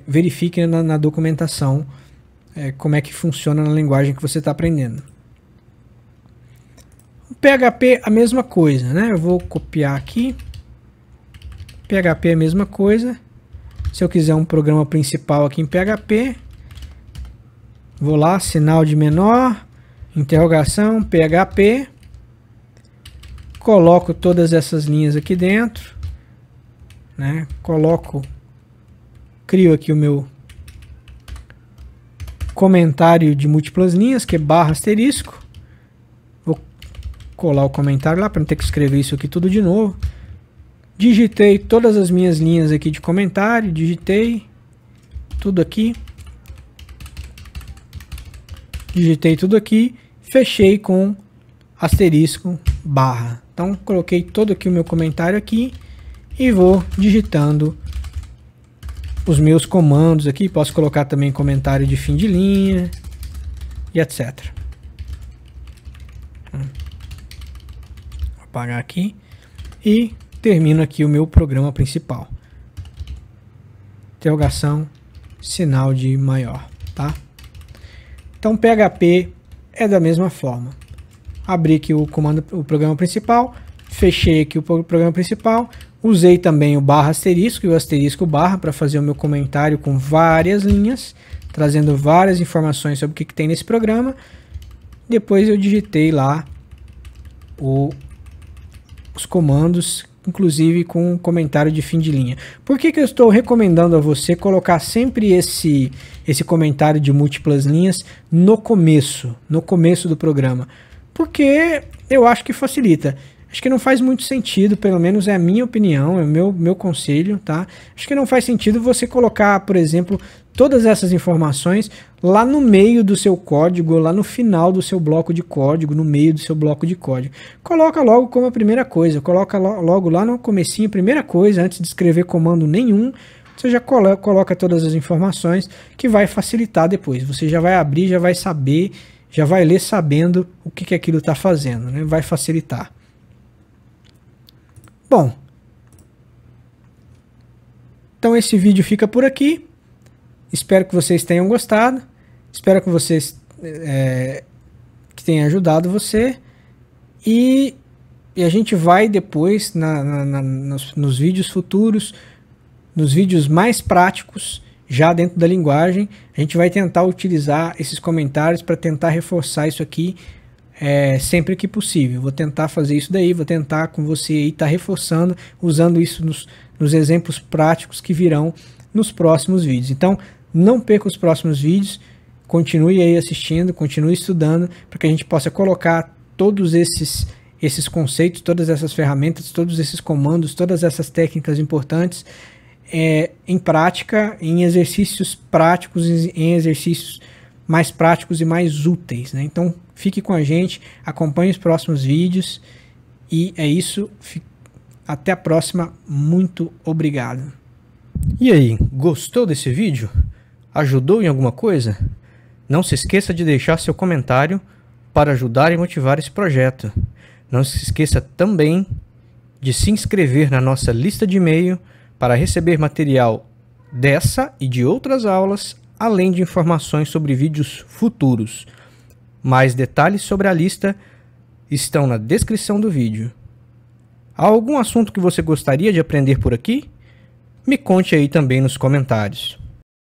verifique na documentação como é que funciona na linguagem que você está aprendendo. O PHP, a mesma coisa, né? Eu vou copiar aqui. PHP é a mesma coisa. Se eu quiser um programa principal aqui em PHP, vou lá, sinal de menor, interrogação, PHP, coloco todas essas linhas aqui dentro, né? Crio aqui o meu comentário de múltiplas linhas, que é barra asterisco. Vou colar o comentário lá para não ter que escrever isso aqui tudo de novo. Digitei todas as minhas linhas aqui de comentário, digitei tudo aqui. Digitei tudo aqui, fechei com asterisco barra. Então coloquei todo aqui o meu comentário aqui e vou digitando os meus comandos aqui. Posso colocar também comentário de fim de linha e etc. Vou apagar aqui e termino aqui o meu programa principal. Interrogação, sinal de maior, tá? Então PHP é da mesma forma. Abri aqui o programa principal, fechei aqui o programa principal, usei também o barra asterisco e o asterisco barra para fazer o meu comentário com várias linhas, trazendo várias informações sobre o que tem nesse programa. Depois eu digitei lá os comandos, inclusive com um comentário de fim de linha. Por que eu estou recomendando a você colocar sempre esse comentário de múltiplas linhas no começo do programa? Porque eu acho que facilita. Acho que não faz muito sentido, pelo menos é a minha opinião, é o meu conselho, tá? Acho que não faz sentido você colocar, por exemplo, todas essas informações lá no meio do seu código, lá no final do seu bloco de código, no meio do seu bloco de código. Coloca logo como a primeira coisa, coloca logo lá no comecinho, primeira coisa, antes de escrever comando nenhum, você já coloca todas as informações que vai facilitar depois. Você já vai abrir, já vai saber, já vai ler sabendo o que aquilo está fazendo, né? Vai facilitar. Bom, então esse vídeo fica por aqui. Espero que vocês tenham gostado. Espero que vocês que tenha ajudado você. E a gente vai depois nos vídeos futuros, nos vídeos mais práticos, já dentro da linguagem, a gente vai tentar utilizar esses comentários para tentar reforçar isso aqui sempre que possível. Vou tentar fazer isso daí, vou tentar com você aí estar reforçando, usando isso nos exemplos práticos que virão nos próximos vídeos. Então, não perca os próximos vídeos, continue aí assistindo, continue estudando, para que a gente possa colocar todos esses conceitos, todas essas ferramentas, todos esses comandos, todas essas técnicas importantes em prática, em exercícios práticos, em exercícios mais práticos e mais úteis, né? Então, fique com a gente, acompanhe os próximos vídeos e é isso. Até a próxima. Muito obrigado. E aí, gostou desse vídeo? Ajudou em alguma coisa? Não se esqueça de deixar seu comentário para ajudar e motivar esse projeto. Não se esqueça também de se inscrever na nossa lista de e-mail para receber material dessa e de outras aulas, além de informações sobre vídeos futuros. Mais detalhes sobre a lista estão na descrição do vídeo. Há algum assunto que você gostaria de aprender por aqui? Me conte aí também nos comentários.